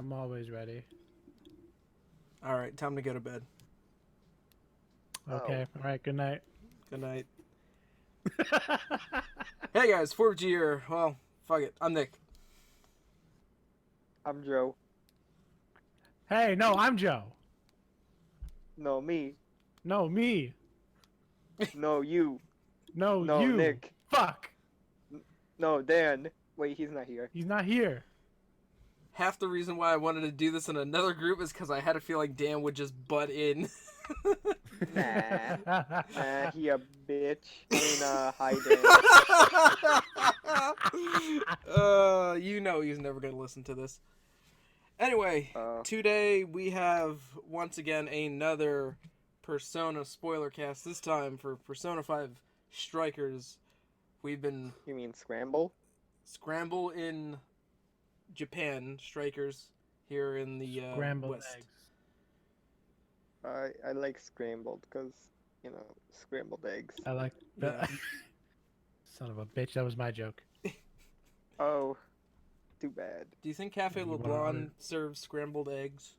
I'm always ready. All right, time to go to bed. Okay. All right. Good night. Good night. Hey guys, 4G here. Well, fuck it. I'm Nick. I'm Joe. Hey, no, I'm Joe. No, me. No, me. No, you. No, No, you. Nick. Fuck. No, Dan. Wait, he's not here. He's not here. Half the reason why I wanted to do this in another group is because I had a feeling Dan would just butt in. Nah. Nah, he a bitch. Hi, Dan. You know he's never going to listen to this. Anyway, Oh. today we have, once again, another Persona Spoilercast. This time for Persona 5 Strikers. We've been... You mean Scramble? Scramble in Japan, Strikers here in the Scrambled West. eggs. I like scrambled because, scrambled eggs. I like that. Yeah. Son of a bitch. That was my joke. Oh, too bad. Do you think Cafe You wanna LeBlanc order- serves scrambled eggs?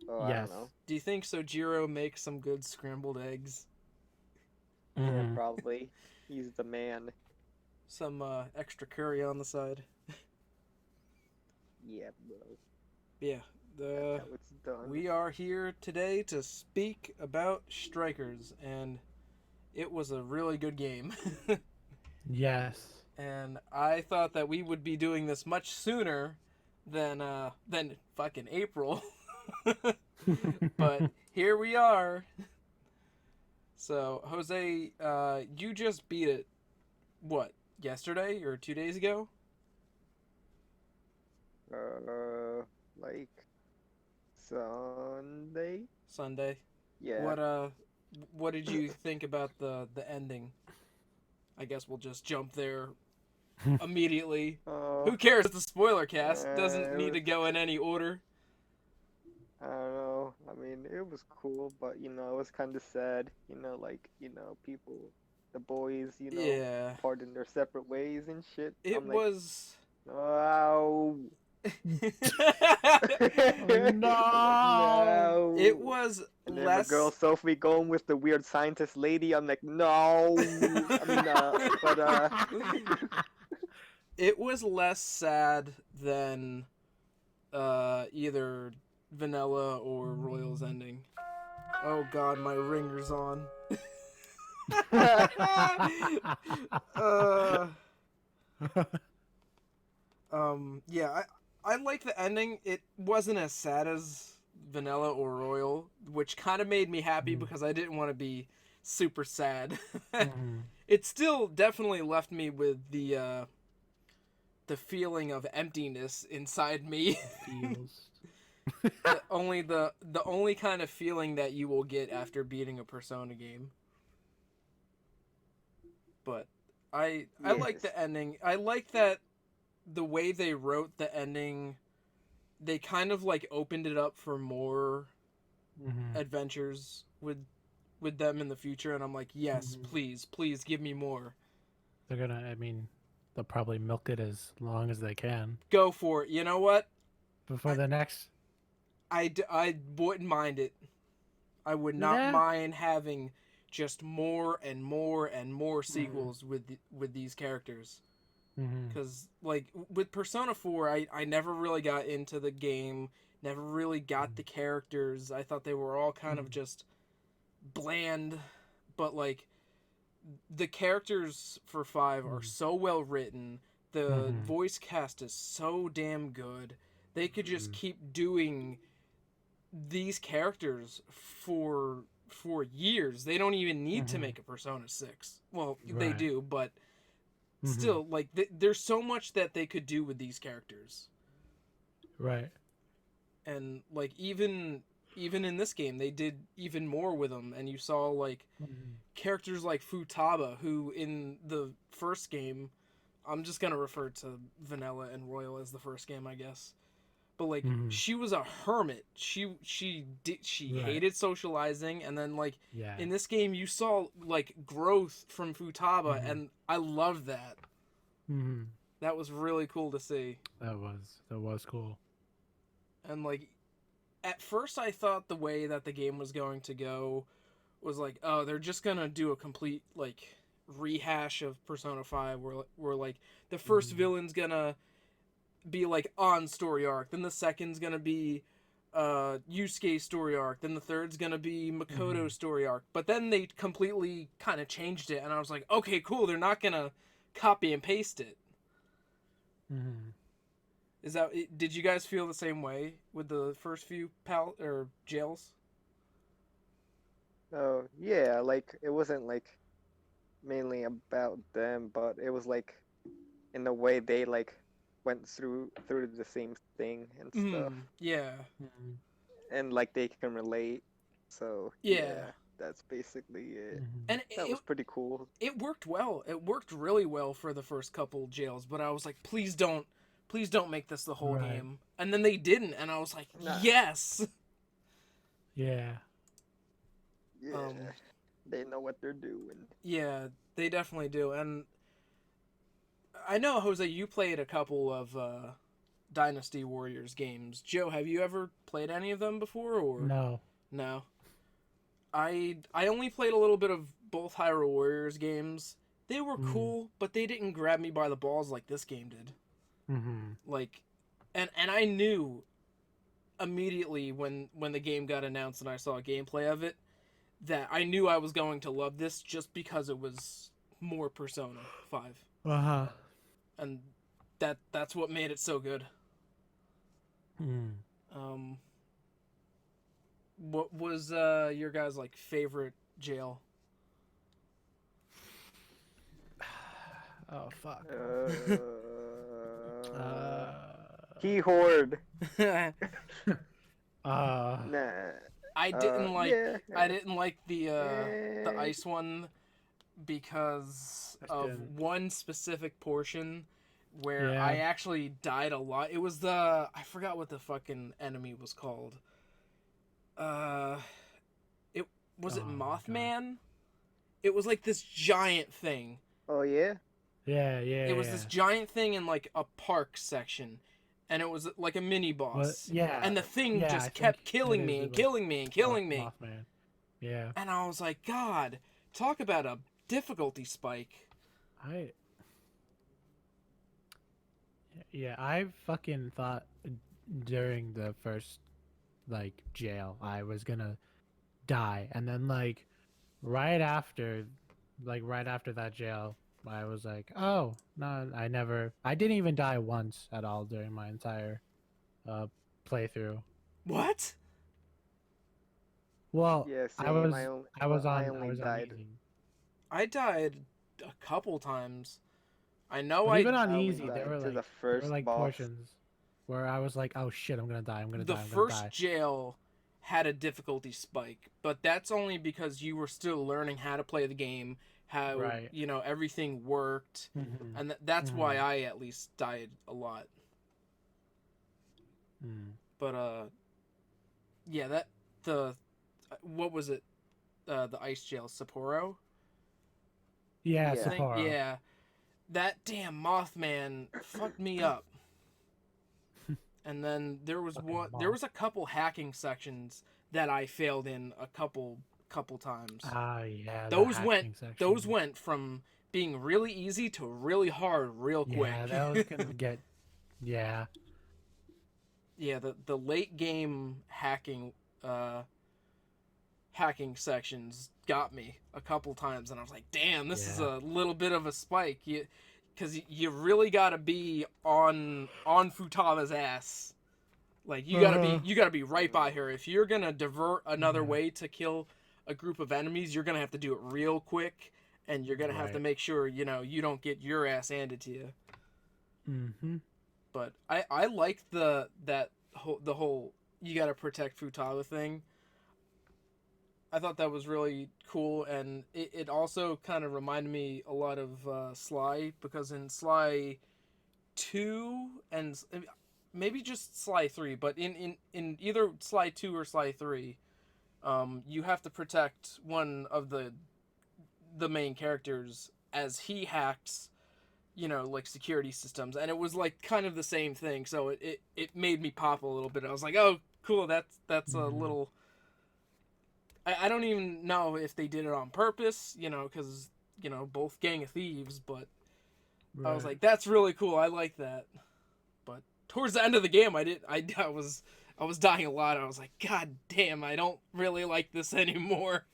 Oh, I Yes. don't know. Do you think Sojiro makes some good scrambled eggs? Yeah, Mhm. probably. He's the man. Some extra curry on the side? Yeah, bro. Yeah. That's how it's done. We are here today to speak about Strikers, and it was a really good game. Yes. And I thought that we would be doing this much sooner than fucking April. But here we are. So, Jose, you just beat it, what, yesterday or 2 days ago? Like Sunday? Sunday. Yeah. What did you think about the ending? I guess we'll just jump there immediately. Who cares? It's a spoiler cast. Doesn't it need to was- go in any order. I don't know. I mean, it was cool, but it was kind of sad. People, the boys, Yeah. parted their separate ways and shit. It I'm like, was. wow. No. It was And then less. the girl Sophie going with the weird scientist lady. I'm like, no. It was less sad than either Vanilla or Royal's ending. Oh god, my ringer's on. Yeah, I like the ending. It wasn't as sad as Vanilla or Royal, which kind of made me happy because I didn't want to be super sad. Mhm. It still definitely left me with the feeling of emptiness inside me. Feels. the only kind of feeling that you will get after beating a Persona game. But I like the ending. I like that the way they wrote the ending, they kind of like opened it up for more Mhm. adventures with them in the future, and I'm like, yes, please give me more. They're gonna. I mean, they'll probably milk it as long as they can Go for it. You know what? before the next. I wouldn't mind it. I would not Yeah. mind having just more and more and more sequels with these characters. Mhm. Because, like, with Persona 4, I never really got into the game, never really got the characters. I thought they were all kind of just bland, but, like, the characters for 5 are so well written. The voice cast is so damn good. They could just keep doing these characters for years. They don't even need to make a Persona 6. Well, they Right. do, but still, like, there's so much that they could do with these characters. Right. And, like, even in this game, they did even more with them. And you saw, like, characters like Futaba, who in the first game, I'm just gonna refer to Vanilla and Royal as the first game, I guess. But, like, she was a hermit. She hated socializing, and then, like, Yeah. in this game, you saw, like, growth from Futaba, and I love that. That was really cool to see. That was cool. And like, at first I thought the way that the game was going to go was like, oh, they're just gonna do a complete like rehash of Persona 5 where like the first villain's gonna be like on story arc, then the second's gonna be Yusuke's story arc, then the third's gonna be Makoto's story arc. But then they completely kind of changed it, and I was like, okay, cool, they're not gonna copy and paste it. Is that? Did you guys feel the same way with the first few jails? Oh yeah, like it wasn't like mainly about them, but it was like in a way they like went through the same thing and stuff, Yeah. and like they can relate. So Yeah. that's basically it. And That was pretty cool. It worked well. It worked really well for the first couple jails, but I was like, please don't make this the whole game. And then they didn't, and I was like, yes. Yeah. Yeah. They know what they're doing. Yeah, they definitely do. And I know, Jose, you played a couple of Dynasty Warriors games. Joe, have you ever played any of them before? Or no. I only played a little bit of both Hyrule Warriors games. They were cool, but they didn't grab me by the balls like this game did. Like, and I knew immediately when the game got announced and I saw gameplay of it that I knew I was going to love this just because it was more Persona 5. And that's what made it so good. What was your guys' like favorite jail? Oh fuck. Key Horde. Nah. I didn't like the ice one because of one specific portion where I actually died a lot. It was I forgot what the fucking enemy was called. It Mothman? It was like this giant thing. Oh yeah? Yeah. It was this giant thing in like a park section, and it was like a mini boss. Yeah. And the thing just kept killing me and killing me and killing me. Mothman. Yeah. And I was like, God, talk about a difficulty spike. I fucking thought during the first like jail I was gonna die, and then like right after that jail I was like, oh no, I didn't even die once at all during my entire playthrough. What? Well, yeah, I was on died. easy. I died a couple times. I know But even I on only easy, there died were to the like first boss. portions where I was like, oh shit, I'm gonna die. the first jail had a difficulty spike, but that's only because you were still learning how to play the game, how everything worked, and that's why I at least died a lot. But what was it? The ice jail, Sapporo. Yeah, Sapporo. Yeah, that damn Mothman fucked me up. And then there was a couple hacking sections that I failed in a couple times. Yeah. Those went from being really easy to really hard real quick. Yeah, those can get. Yeah. Yeah, the late game hacking sections got me a couple times, and I was like, damn, this is a little bit of a spike. Because you really gotta be on Futaba's ass. Like you gotta be right by her. If you're gonna divert another way to kill a group of enemies, you're gonna have to do it real quick, and you're gonna have to make sure you don't get your ass handed to you. But I like the whole you gotta protect Futaba thing. I thought that was really cool, and it also kind of reminded me a lot of Sly, because in Sly 2 and maybe just Sly 3, but in either Sly 2 or Sly 3, you have to protect one of the main characters as he hacks like security systems, and it was like kind of the same thing. So it made me pop a little bit. I was like, oh, cool. That's a little. I don't even know if they did it on purpose, because both Gang of Thieves, but I was like, that's really cool. I like that. But towards the end of the game, I was dying a lot. I was like, God damn, I don't really like this anymore.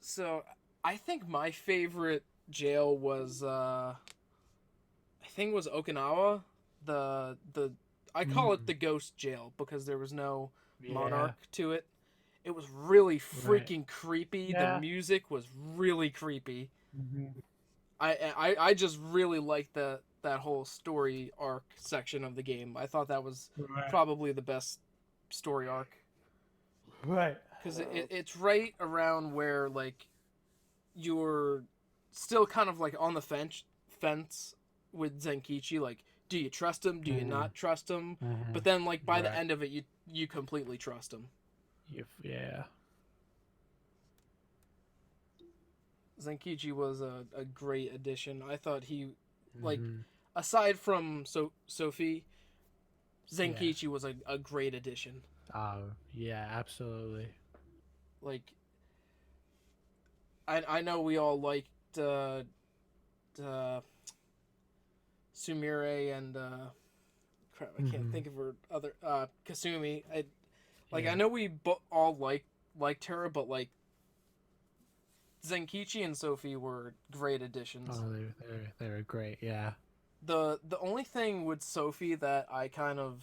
So I think my favorite jail was I think it was Okinawa. The I call it the ghost jail because there was no monarch to it. It was really freaking creepy. Yeah. The music was really creepy. Mm-hmm. I just really liked that whole story arc section of the game. I thought that was probably the best story arc. Right. Because it's right around where, like, you're still kind of, like, on the fence with Zenkichi. Like, do you trust him? Do you not trust him? But then, like, by the end of it, you completely trust him. Yeah. Zenkichi was a great addition. I thought he, like, aside from Sophie, Zenkichi was a great addition. Oh, yeah, absolutely. Like, I know we all liked Sumire and crap, I can't think of her other Kasumi. I know we all liked her, but like Zenkichi and Sophie were great additions. Oh, they were great. Yeah. The only thing with Sophie that I kind of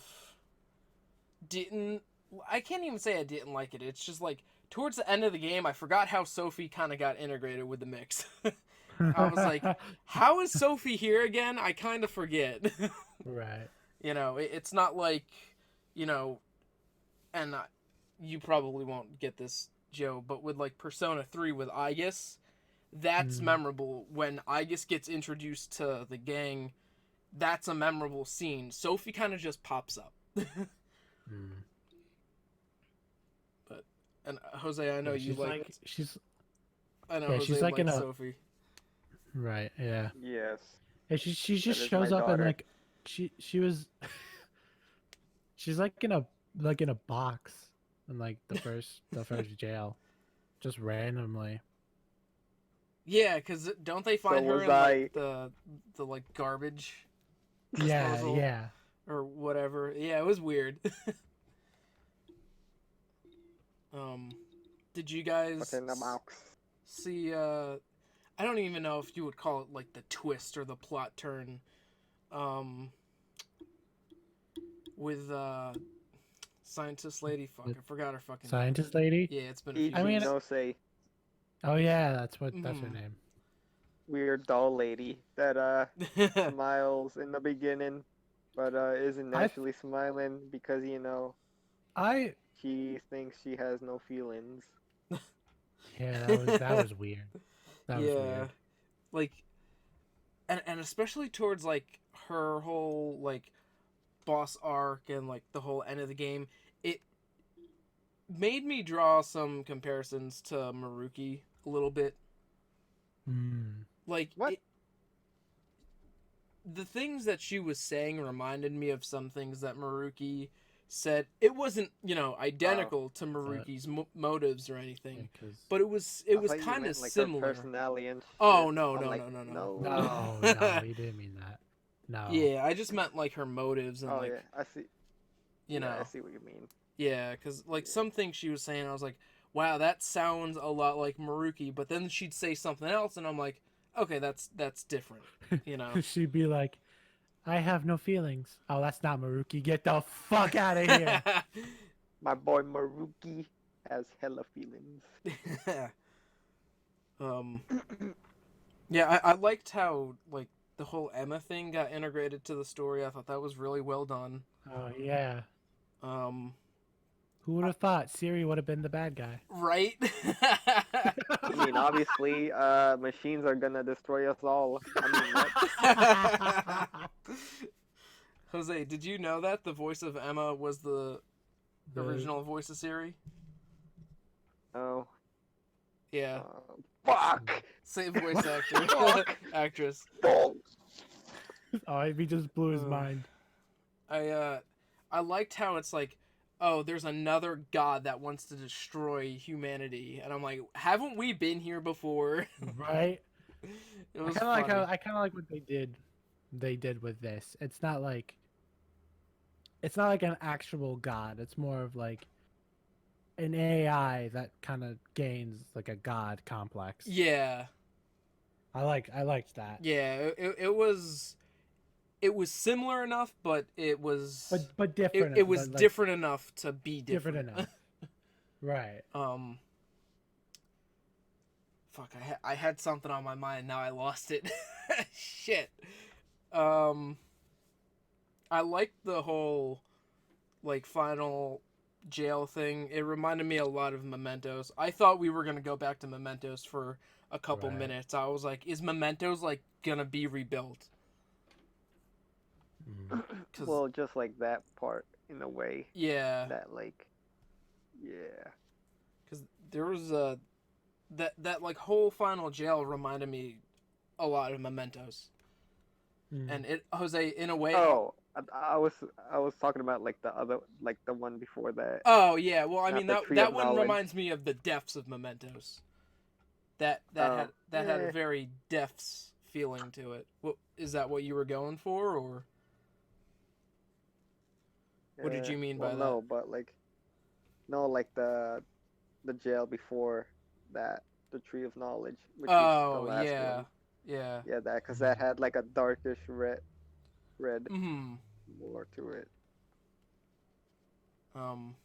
I can't even say I didn't like it. It's just like towards the end of the game, I forgot how Sophie kind of got integrated with the mix. I was like, how is Sophie here again? I kind of forget. Right. It's not like, and you probably won't get this, Joe, but with like Persona 3 with Aegis, that's memorable. When Aegis gets introduced to the gang, that's a memorable scene. Sophie kind of just pops up. And Jose, I know you like. I know Jose she's like likes Sophie. Right. Yeah. Yes. Yeah, she just shows up and like she was she's like in a box in like the first jail, just randomly. Yeah, because don't they find her in like the like garbage disposal? Yeah. Or whatever. Yeah, it was weird. Did you guys What's in the box? see I don't even know if you would call it like the twist or the plot turn with scientist lady, I forgot her fucking scientist lady? Yeah, it's been no say. Oh yeah, that's her name. Weird doll lady that smiles in the beginning but isn't actually smiling because she thinks she has no feelings. Yeah, that was weird. That was weird. Like, and especially towards like her whole like boss arc and like the whole end of the game, it made me draw some comparisons to Maruki a little bit. Like what? The things that she was saying reminded me of some things that Maruki said. It wasn't, identical to Maruki's motives or anything, but it was kind of similar. Her personality and oh no, you didn't mean that. No. Yeah, I just meant like her motives and yeah, I see. I see what you mean. Yeah, because like some things she was saying, I was like, wow, that sounds a lot like Maruki. But then she'd say something else, and I'm like, okay, that's different. She'd be like, I have no feelings. Oh, that's not Maruki. Get the fuck out of here. My boy Maruki has hella feelings. Yeah, I liked how like the whole Emma thing got integrated to the story. I thought that was really well done. Oh yeah. Who would have thought Siri would have been the bad guy? Right? I mean, obviously, machines are gonna destroy us all. I mean, what? Jose, did you know that the voice of Emma was the original voice of Siri? Oh. Yeah. Fuck. Same voice actor. Fuck. Actress. Fuck. Oh, he just blew his Ugh. mind. I liked how it's like, oh, there's another god that wants to destroy humanity, and I'm like, haven't we been here before? Right? It was I kind of like funny. how I kind of like what they did. They did with this. It's not like an actual god. It's more of like an AI that kind of gains like a god complex. Yeah, I liked that. yeah. It was similar enough, but it was But different. it was but, like, different enough to be different different. enough. Right. Fuck. I had something on my mind. Now I lost it. Shit. Um. I liked the whole like final jail thing. It reminded me a lot of Mementos. I thought we were gonna go back to Mementos for a couple Right. minutes. I was like, is Mementos like gonna be rebuilt? Mm. 'Cause- Well, just like that part in a way. Yeah, That like, yeah. because there was a that like whole final jail reminded me a lot of Mementos, and it Jose in a way. Oh, I was talking about like the other, like the one before that. Oh yeah, well I Not mean the that Tree that of one Knowledge. reminds me of the depths of Mementos. That Oh, had a eh. very depths feeling to it. What is that? What you were going for, or what did you mean by Well, that? no, but like, no, like the jail before that, the Tree of Knowledge, which is the Oh last yeah, one. yeah. Yeah, that because that had like a darkish red Hmm. more to it. Um.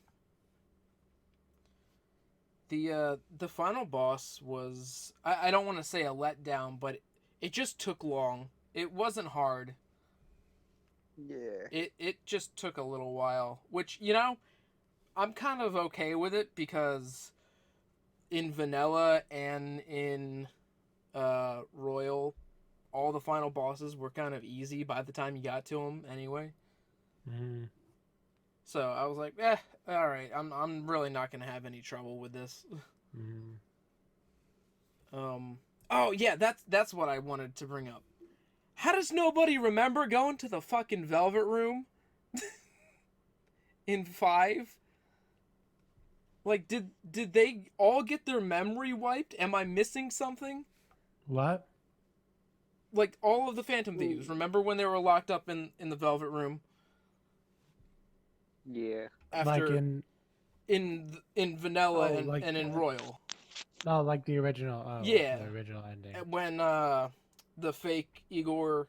The final boss was I don't want to say a letdown, but it just took long. It wasn't hard. Yeah. It just took a little while, which I'm kind of okay with it because in vanilla and in royal, all the final bosses were kind of easy by the time you got to them anyway. Mm. So I was like, all right, I'm really not gonna have any trouble with this. Mm. Oh yeah, that's what I wanted to bring up. How does nobody remember going to the fucking Velvet Room in 5? Like, did they all get their memory wiped? Am I missing something? What? Like all of the Phantom Thieves. Remember when they were locked up in the Velvet Room Yeah. after Like in vanilla Oh, and, like, and in royal? no, like the original. Oh, Yeah. the original ending. When the fake Igor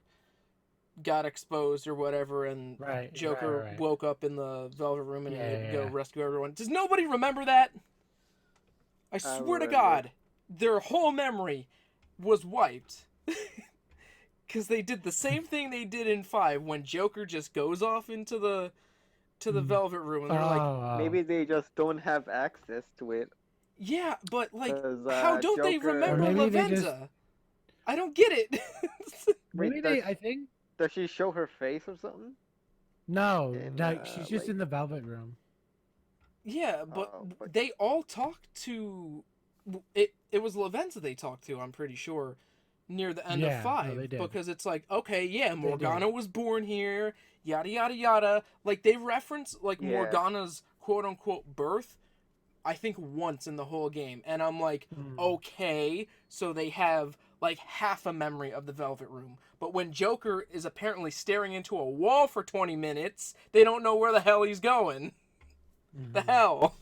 got exposed or whatever, and Right. Joker right. woke up in the Velvet Room and he had to go Yeah. rescue everyone. Does nobody remember that? I swear to remember. God, their whole memory was wiped. Because they did the same thing they did in 5 when Joker just goes off into the Velvet Room and they're like, Oh. Maybe they just don't have access to it. yeah, but like, 'Cause, how don't they Joker- remember Or maybe they Lavenza? just- I don't get it. Maybe Wait, they. I think. Does she show her face or something? No, And, no, she's just like- in the Velvet Room. Yeah, but Oh, but- they all talked to it. It was Lavenza they talked to. I'm pretty sure near the end Yeah, of no, 5 they did. because it's like, okay, yeah, did. Morgana was born here, yada yada yada. Like they reference like Yeah. Morgana's quote unquote birth, I think once in the whole game, and I'm like, Mm. okay, so they have like half a memory of the Velvet Room. But when Joker is apparently staring into a wall for 20 minutes, they don't know where the hell he's going. The Mhm. hell.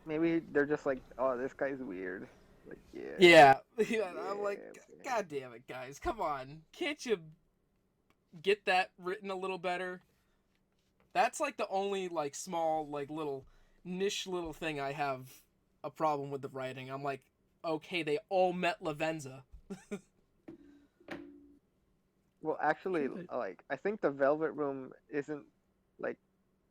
Maybe they're just like, oh, this guy's weird. Like, yeah. Yeah. Yeah, I'm like, Yeah. God damn it, guys. Come on. Can't you get that written a little better? That's like the only like small, like little niche little thing I have a problem with the writing. I'm like, okay, they all met Lavenza. Well, actually, Sure, like, I think the Velvet Room isn't like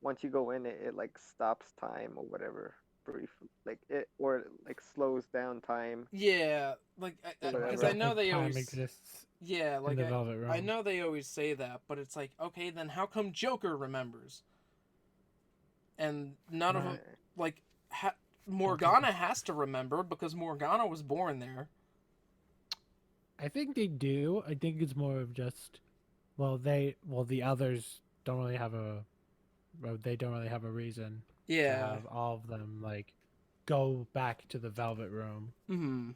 once you go in it, it like stops time or whatever brief, like it or it, like slows down time. Yeah, like Whatever. because I I don't know think they time always exists yeah, in like the Velvet Room. I know they always say that, but it's like, okay, then how come Joker remembers? And none of them Right. like Morgana has to remember because Morgana was born there. I think they do. I think it's more of just, the others don't really have they don't really have a reason to Yeah. have all of them like go back to the Velvet Room. Hmm.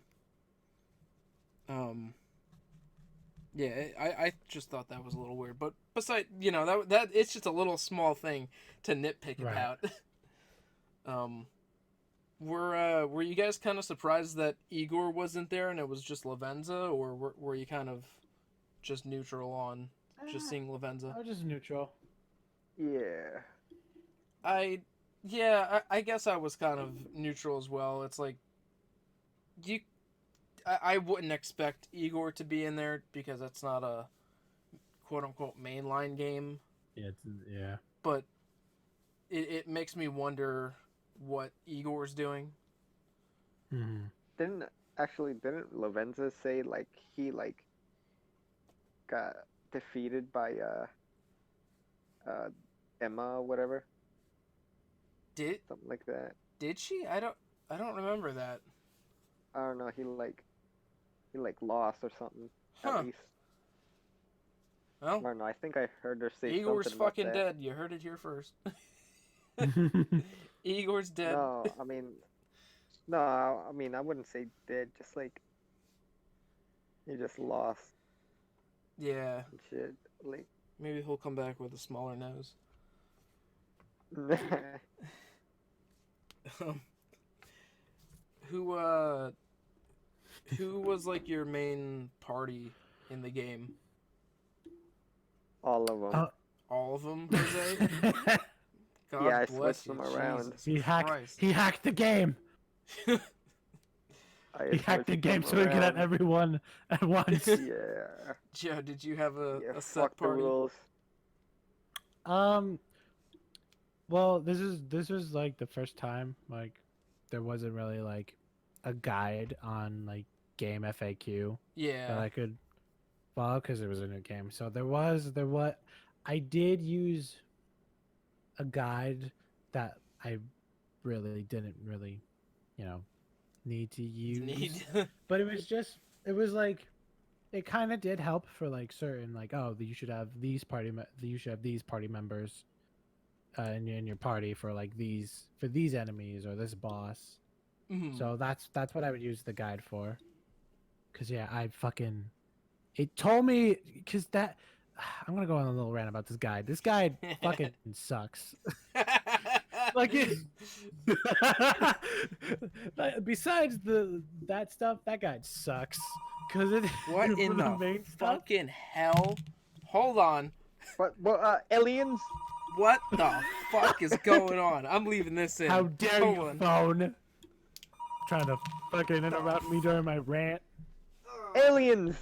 Yeah, I just thought that was a little weird, but besides, that it's just a little small thing to nitpick Right. about. Were you guys kind of surprised that Igor wasn't there and it was just Lavenza, or were you kind of just neutral on just seeing Lavenza? I was just neutral. Yeah. I guess I was kind of neutral as well. It's like I wouldn't expect Igor to be in there because that's not a quote unquote mainline game. Yeah. But it makes me wonder what Igor's doing. Mm-hmm. Didn't Lavenza say like he like got defeated by Emma or whatever? Something like that. Did she? I don't remember that. I don't know, he lost or something. Huh. At least. I Well, don't know, I think I heard her say Igor's something about fucking that. dead. You heard it here first. Igor's dead. No, I mean, I wouldn't say dead, just like he just lost Yeah. and shit. Like Maybe he'll come back with a smaller nose. Who was like your main party in the game? all of them. All of them, Jose? God Yeah, I bless switched you, them around. Jesus Christ. He hacked the game. He hacked the game so he could have everyone at once. Yeah. Joe, did you have a set fuck the party? rules. Well, this was like the first time like there wasn't really like a guide on like game FAQ that Yeah. I could follow because it was a new game. So there was I did use a guide that I really didn't really, need to use. But it was like it kind of did help for like certain like you should have these party members in your party for like these enemies or this boss. Mhm. So that's what I would use the guide for. Cause it told me that I'm gonna go on a little rant about this guide. This guide fucking sucks. Like it. Besides that stuff, that guide sucks. Cause it. What in the main stuff? fucking hell? Hold on. But aliens? What the fuck is going on? I'm leaving this in. How dare Hold you, on. phone? Trying to fucking interrupt me during my rant. Aliens!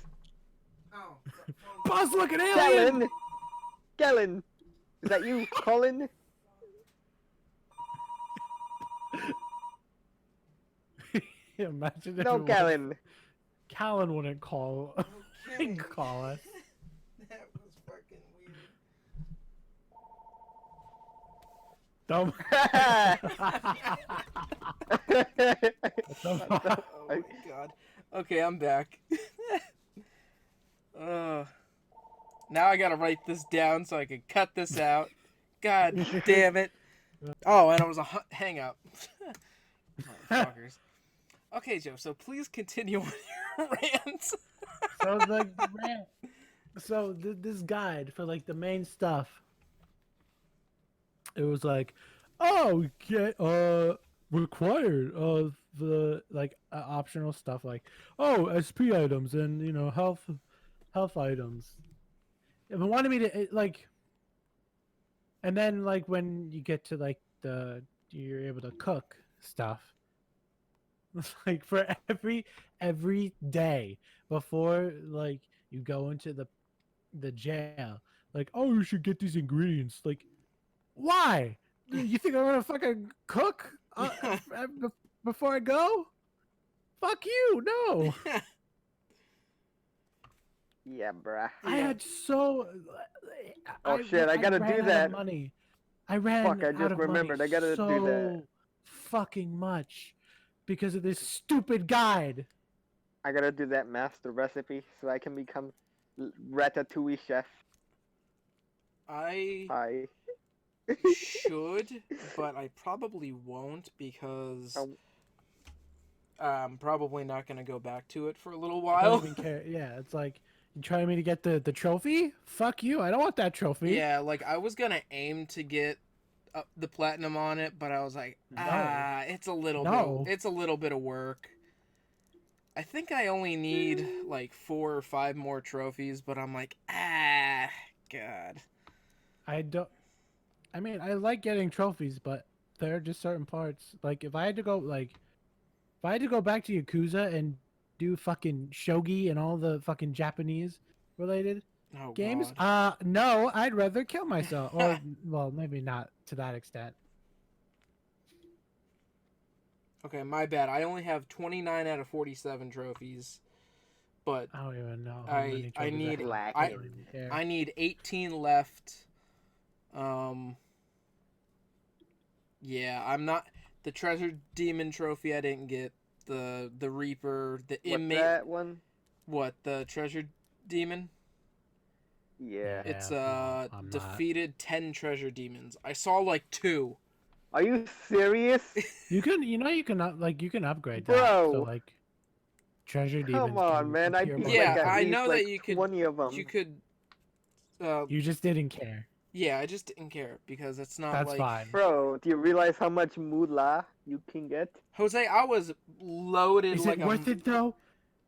Boss looking alien! Galen! Is that you, Colin? Imagine if No, it was- Galen. Callan wouldn't call call us. That was fucking weird. Don't. Oh my god. Okay, I'm back. Now I gotta write this down so I can cut this out. God damn it. Oh, and it was a hang up. Motherfuckers. Okay, Joe, so please continue on your rant. So this guide for like the main stuff, it was like, get required of the like optional stuff like SP items and health items. It wanted me to and then like when you get to like you're able to cook stuff. Like for every day before like you go into the jail, like you should get these ingredients. Like, why? You think I'm gonna fucking cook before I go? Fuck you, no. Yeah, bruh. I had Oh shit, I gotta ran do out that. of money. I ran Fuck, I out just of remembered, money I gotta do that. fucking much because of this stupid guide. I gotta do that master recipe so I can become ratatouille chef. I Hi. should, but I probably won't because Um, I'm probably not going to go back to it for a little I don't while. even care. Yeah, it's like you trying me to get the trophy? Fuck you! I don't want that trophy. Yeah, like I was going to aim to get the platinum on it, but I was like, No. it's a little No. bit of work. I think I only need like 4 or 5 more trophies, but I'm like, God. I don't. I mean, I like getting trophies, but there are just certain parts. Like if I had to go, back to Yakuza and do fucking shogi and all the fucking Japanese related Oh games, God. no, I'd rather kill myself. Or well, maybe not to that extent. Okay, my bad. I only have 29 out of 47 trophies, but I don't even know how I many I trophies need have. Black. I don't even care. I need 18 left. Yeah, I'm not the treasure demon trophy. I didn't get the Reaper, the What's inmate. that one? What, the treasure demon? Yeah. It's no, I'm not. defeated 10 treasure demons. I saw like 2. Are you serious? You can, you can you can upgrade that. Bro. So like, treasure Come demons on, can man. I appear beat more Yeah, like at I frequently. least know like that you could 20 of them. you could You just didn't care. yeah, I just didn't care because it's not That's like fine. Bro, do you realize how much moolah you can get? Jose, I was loaded Is like it worth it though?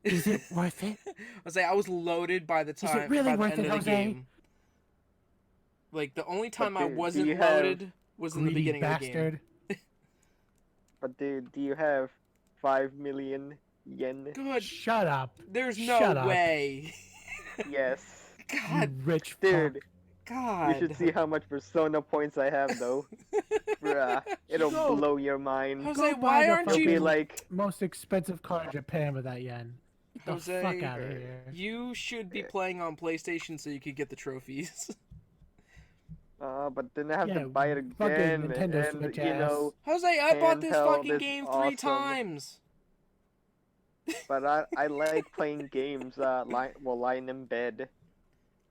Is it worth it? Jose, I was loaded by the Is it time really by the worth end it, of the Jose? game. Like the only time I dude, do wasn't you have loaded was in the Greedy beginning of the game. bastard. But dude, do you have 5 million yen? Good. Shut up. There's Shut no up. way. Yes. You God. rich Dude, fuck. God. you should see how much persona points I have though. Bruh, it'll Go. blow your mind. Jose, Go why buy the aren't You'll you be fucking like, most expensive car in Japan with that yen. Get the Jose, fuck out of here. you should be playing on PlayStation so you could get the trophies. but then I have Yeah, to buy it fucking again, Nintendo and Switch you know, Jose, I bought this handheld fucking is game 3 awesome. times. But I like playing games lying in bed.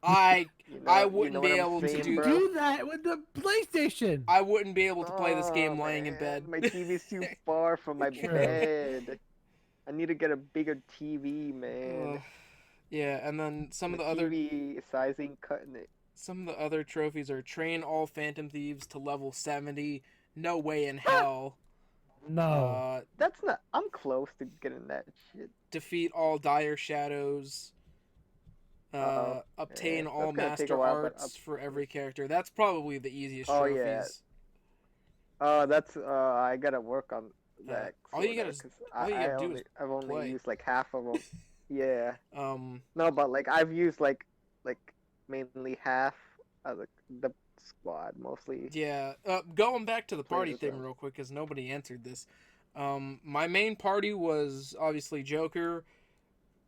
I You know, I you wouldn't know be what I'm able to saying, do bro? Do that with the PlayStation. I wouldn't be able to play this game Oh, laying in man, bed. my TV's too far from my True. bed. I need to get a bigger TV, man. Ugh. Yeah, and then some My of the other TV sizing cutting it. some of the other trophies are train all Phantom Thieves to level 70. No way in hell. No. That's not. I'm close to getting that shit. Defeat all dire shadows. Yeah, Obtain all that's gonna take a master while, but arts for every character. That's probably the easiest Oh, trophies. yeah. That's I gotta work on that. All you gotta do is I've only play. used like half of them. Yeah. Um, No, but like I've used like mainly half of the squad mostly. yeah. Going back to the party Players, thing real quick, because nobody answered this. My main party was obviously Joker,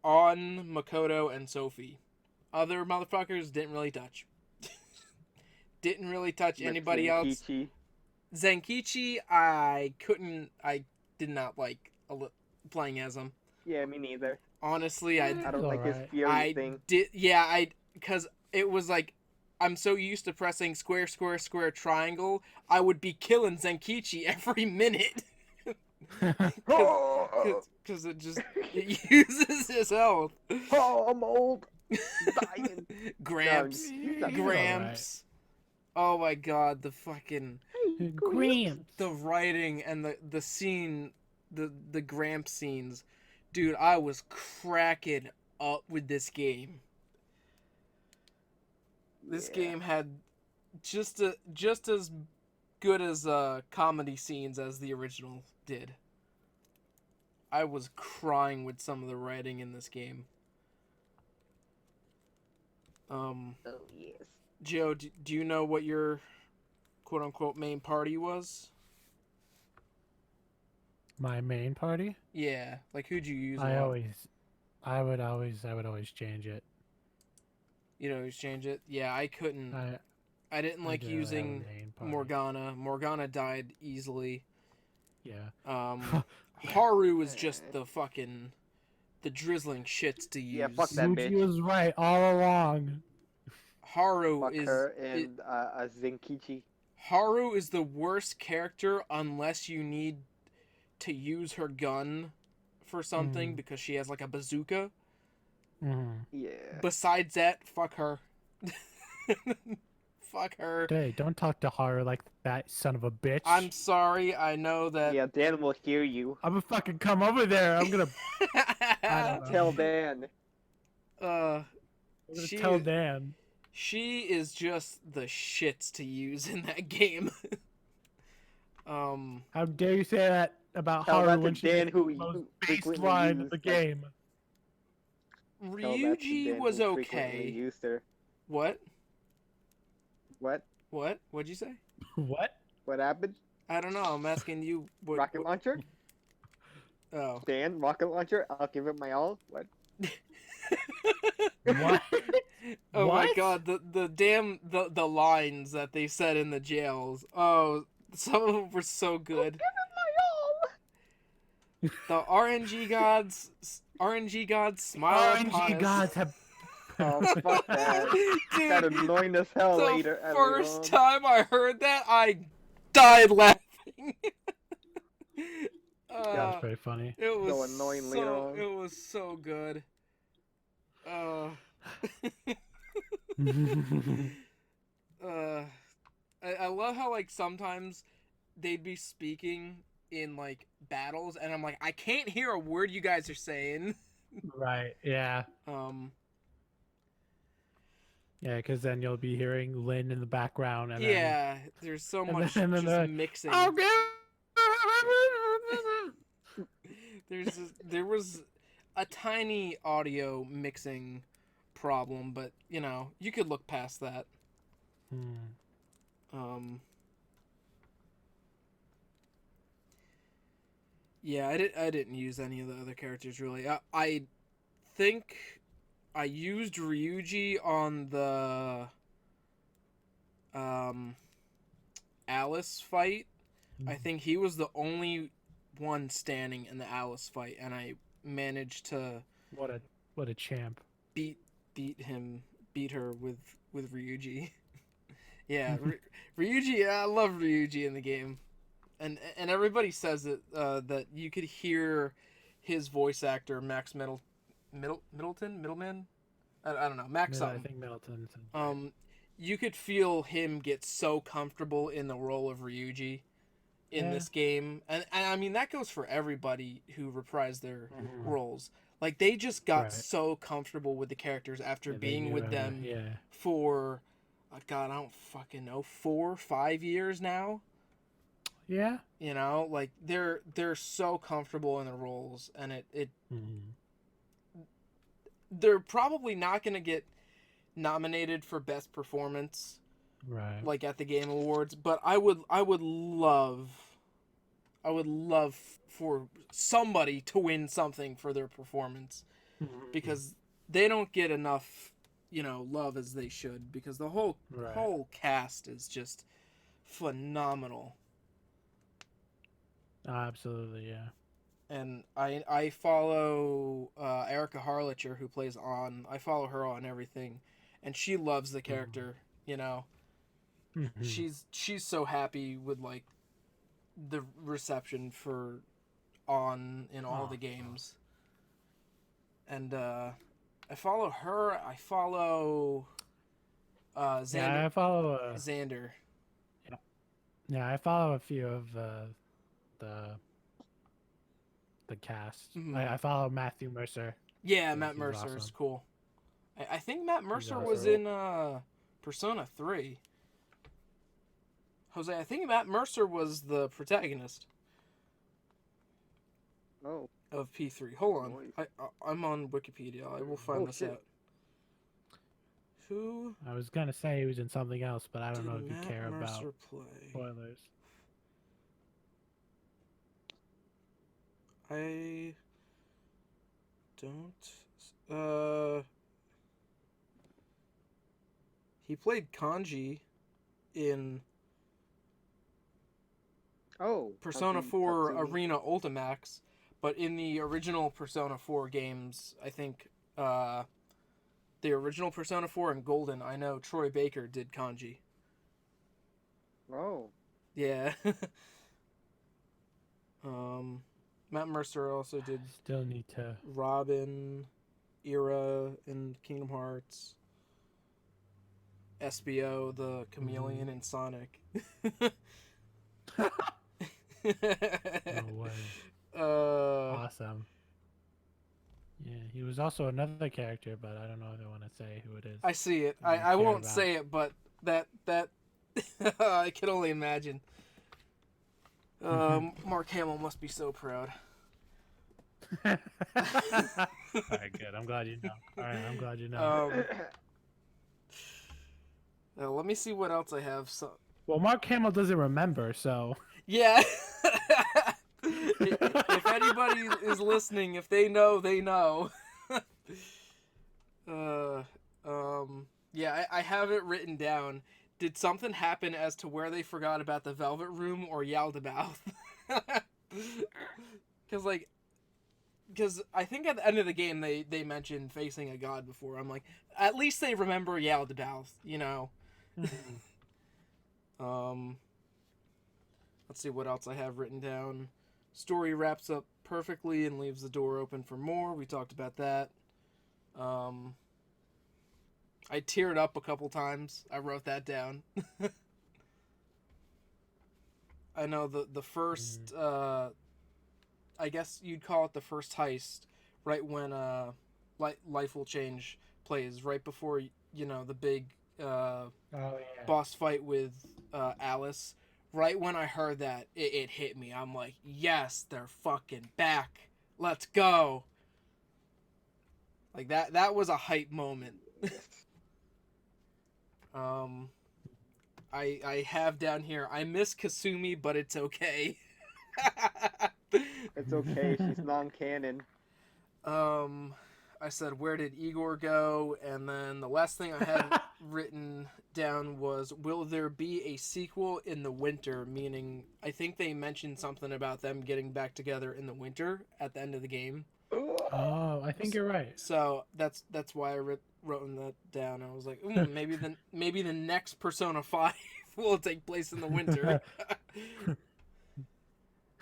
On, Makoto, and Sophie. Other motherfuckers didn't really touch. Didn't really touch With anybody else. Zenkichi. Zenkichi, I did not like playing as him. Yeah, me neither. Honestly, I don't like his alright. fury thing. because it was like, I'm so used to pressing square, square, square, triangle, I would be killing Zenkichi every minute. Because it uses his health. Oh, I'm old. Dying. Gramps. No, he's Gramps. Oh my god, the fucking... Gramps. The writing and the scene, the Gramps scenes. Dude, I was cracking up with this game. This game had just as good as comedy scenes as the original did. I was crying with some of the writing in this game. Oh yes. Joe, do you know what your quote unquote main party was? My main party? Yeah, like who'd you use? I would always change it. You know, change it. Yeah, I couldn't. I didn't like didn't really have a using main party. Morgana. Morgana died easily. Yeah. Haru is just the drizzling shits to use. Yeah, fuck that Yuji bitch. was right all along. Haru Fuck is her and Zenkichi. Haru is the worst character unless you need to use her gun for something because she has like a bazooka. Mm. Yeah. Besides that, fuck her. Fuck her. Hey, don't talk to Haru like that, son of a bitch. I'm sorry. I know that. Yeah, Dan will hear you. I'm gonna fucking come over there. I'm gonna. I don't know. Tell Dan. I'm gonna she tell Dan. she is just the shits to use in that game. How dare you say that about Tell Haru that to when she's Dan, the who most you based frequently line use. of the game? Tell that to Ryuji Dan, was who frequently okay. used her. What? What? What'd you say? What? What happened? I don't know. I'm asking you. Rocket launcher? Oh. Dan, rocket launcher? I'll give it my all. What? What? Oh my What? god, the lines that they said in the jails. Oh, some of them were so good. Give it The RNG gods smile upon RNG us. gods have. my all! Oh, fuck that. That Dude, annoying as hell the later. first time I heard that, I died laughing. That was pretty funny. It was So annoying later on. It was so good. I love how like sometimes they'd be speaking in like battles, and I'm like, I can't hear a word you guys are saying. Right. Yeah. Yeah, because then you'll be hearing Lynn in the background, and Yeah, there's so then, much and then just the- mixing. Okay. There was a tiny audio mixing problem, but you know, you could look past that. Yeah, I didn't use any of the other characters really. I think I used Ryuji on the Alice fight. I think he was the only one standing in the Alice fight, and I managed to What a champ. beat her with Ryuji. Yeah, Ryuji. I love Ryuji in the game, and everybody says that you could hear his voice actor Max Middleman. I don't know, Max I something. think Middleton. You could feel him get so comfortable in the role of Ryuji in this game, and I mean that goes for everybody who reprised their roles. Like they just got so comfortable with the characters after being with them for, God, I don't fucking know, 4-5 years now. Yeah. You know, like they're so comfortable in the roles, and it they're probably not gonna get nominated for best performance, right? Like at the Game Awards, but I would love for somebody to win something for their performance, because they don't get enough, love as they should, because the whole cast is just phenomenal. Absolutely, yeah. And I follow Erica Harlicher, who plays On. I follow her on everything, and she loves the character. She's so happy with like the reception for On in all the games. And I follow her. I follow Xander. Yeah, I follow Xander. Yeah, I follow a few of the cast. I follow Matthew Mercer. Yeah, Matt Mercer is cool. I think Matt Mercer was in Persona 3. Jose, I think Matt Mercer was the protagonist. Oh. Of P3. Hold on. I'm on Wikipedia. I will find this out. Who? I was gonna say he was in something else, but I don't know if you care Mercer about play? spoilers. I don't. He played Kanji in. Oh, Persona 4 Tatsumi. Arena Ultimax, but in the original Persona 4 games, I think the original Persona 4 and Golden, I know Troy Baker did kanji. Oh. Yeah. Matt Mercer also did Still need to. Robin, Ira in Kingdom Hearts, SBO, the chameleon in Sonic. No way. Awesome. Yeah, he was also another character, but I don't know if I want to say who it is. I see it. I don't I care won't about. say it, but that I can only imagine. Mark Hamill must be so proud. All right, good. I'm glad you know. All right, I'm glad you know. Let me see what else I have. So, Well, Mark Hamill doesn't remember, so. yeah. If anybody is listening, if they know, they know. Yeah, I have it written down. Did something happen as to where they forgot about the Velvet Room or Yaldabaoth? Because I think at the end of the game they mentioned facing a god before. I'm like, at least they remember Yaldabaoth, you know. Let's see what else I have written down. Story wraps up perfectly and leaves the door open for more. We talked about that. I teared up a couple times. I wrote that down. I know the first, I guess you'd call it the first heist, right when Life Will Change plays, right before, you know, the big boss fight with Alice. Right when I heard that, it hit me. I'm like, yes, they're fucking back. Let's go. Like, that was a hype moment. I have down here, I miss Kasumi, but it's okay. It's okay, she's non-canon. I said, where did Igor go? And then the last thing I had written down was, will there be a sequel in the winter? Meaning, I think they mentioned something about them getting back together in the winter at the end of the game. Oh, I think you're right. So that's why I wrote that down. I was like, maybe the next Persona 5 will take place in the winter.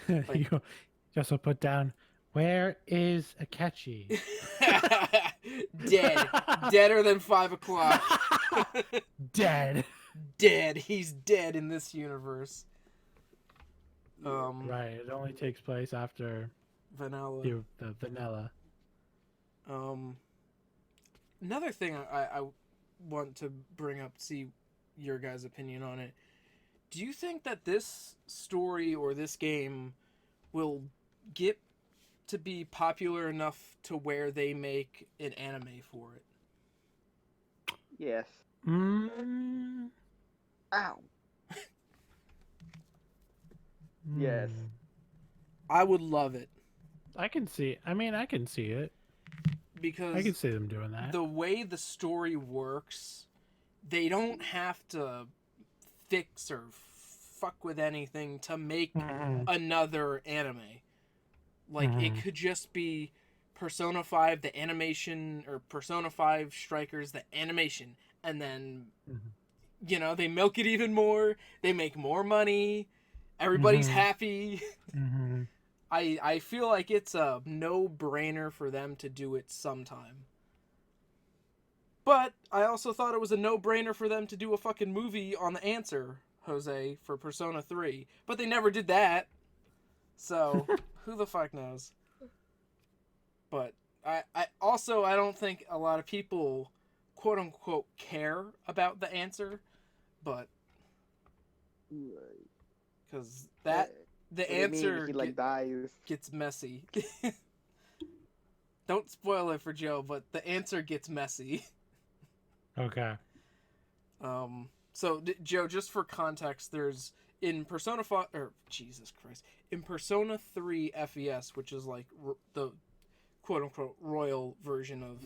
You just will put down, where is Akechi? Dead. Deader than 5 o'clock. Dead. Dead. He's dead in this universe. Right. It only takes place after Vanilla. the vanilla. Another thing I want to bring up, see your guys' opinion on it. Do you think that this story or this game will get to be popular enough to where they make an anime for it? Yes. Ow. Yes. I would love it. I can see it. Because I can see them doing that. The way the story works, they don't have to fix or fuck with anything to make another anime. Like, it could just be Persona 5, the animation, or Persona 5 Strikers, the animation. And then, you know, they milk it even more. They make more money. Everybody's happy. I feel like it's a no-brainer for them to do it sometime. But I also thought it was a no-brainer for them to do a fucking movie on the answer, Jose, for Persona 3. But they never did that. So, who the fuck knows? But I don't think a lot of people, quote-unquote, care about the answer. But, because the answer he dies. gets messy. Don't spoil it for Joe, but the answer gets messy. Okay. So Joe, just for context, there's in Persona 5, or Jesus Christ, in Persona 3 FES, which is like the quote unquote royal version of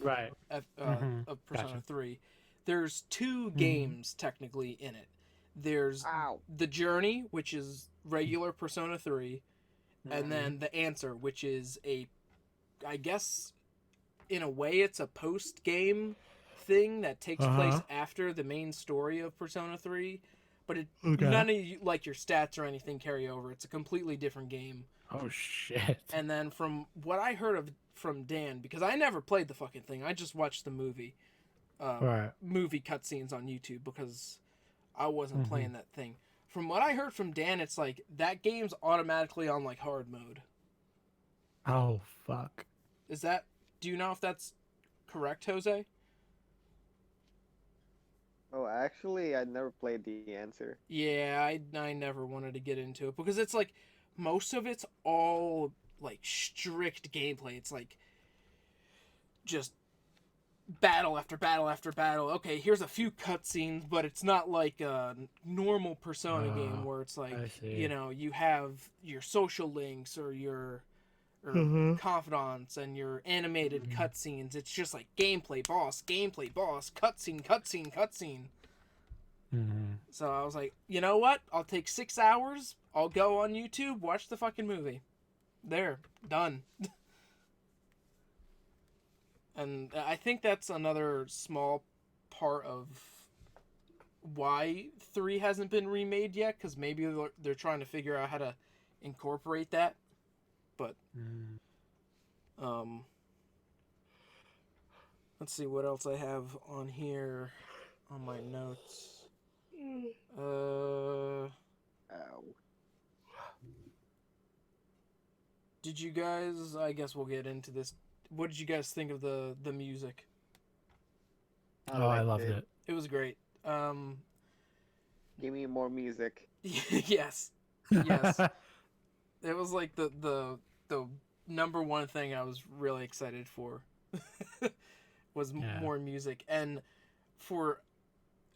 of Persona 3. There's 2 games technically in it. There's Ow. the journey, which is regular Persona 3, and Mhm. then the answer, which is I guess, in a way, it's a post-game thing that takes place after the main story of Persona 3, but none of you, like your stats or anything carry over. It's a completely different game. Oh shit. And then from what I heard from Dan, because I never played the fucking thing, I just watched the movie cutscenes on YouTube because I wasn't playing that thing. From what I heard from Dan, it's like that game's automatically on like hard mode. Oh fuck. Do you know if that's correct, Jose? Oh, actually, I never played the answer. Yeah, I never wanted to get into it because it's like most of it's all like strict gameplay. It's like just battle after battle after battle. Okay, here's a few cutscenes, but it's not like a normal Persona game where it's like, you know, you have your social links or your confidants and your animated cutscenes. It's just like gameplay, boss, cutscene, cutscene. So I was like, you know what? I'll take 6 hours. I'll go on YouTube, watch the fucking movie. There, done. And I think that's another small part of why 3 hasn't been remade yet, because maybe they're trying to figure out how to incorporate that. But, let's see what else I have on here on my notes. Ow. Did you guys, I guess we'll get into this. What did you guys think of the music? I loved it. It was great. Give me more music. Yes. Yes. It was like the number one thing I was really excited for was more music. And for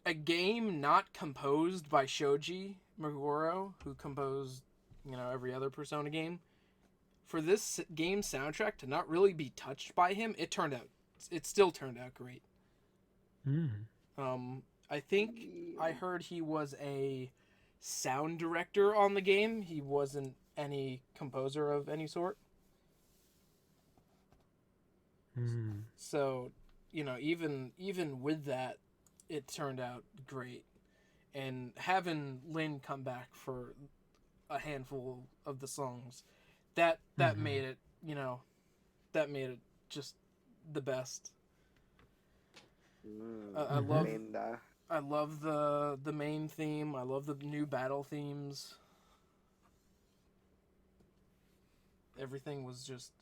a game not composed by Shoji Meguro, who composed, you know, every other Persona game, for this game's soundtrack to not really be touched by him, it still turned out great. I think I heard he was a sound director on the game. He wasn't any composer of any sort. So, you know, even with that, it turned out great. And having Lynn come back for a handful of the songs, that made it, you know, that made it just the best. I love the main theme. I love the new battle themes. Everything was just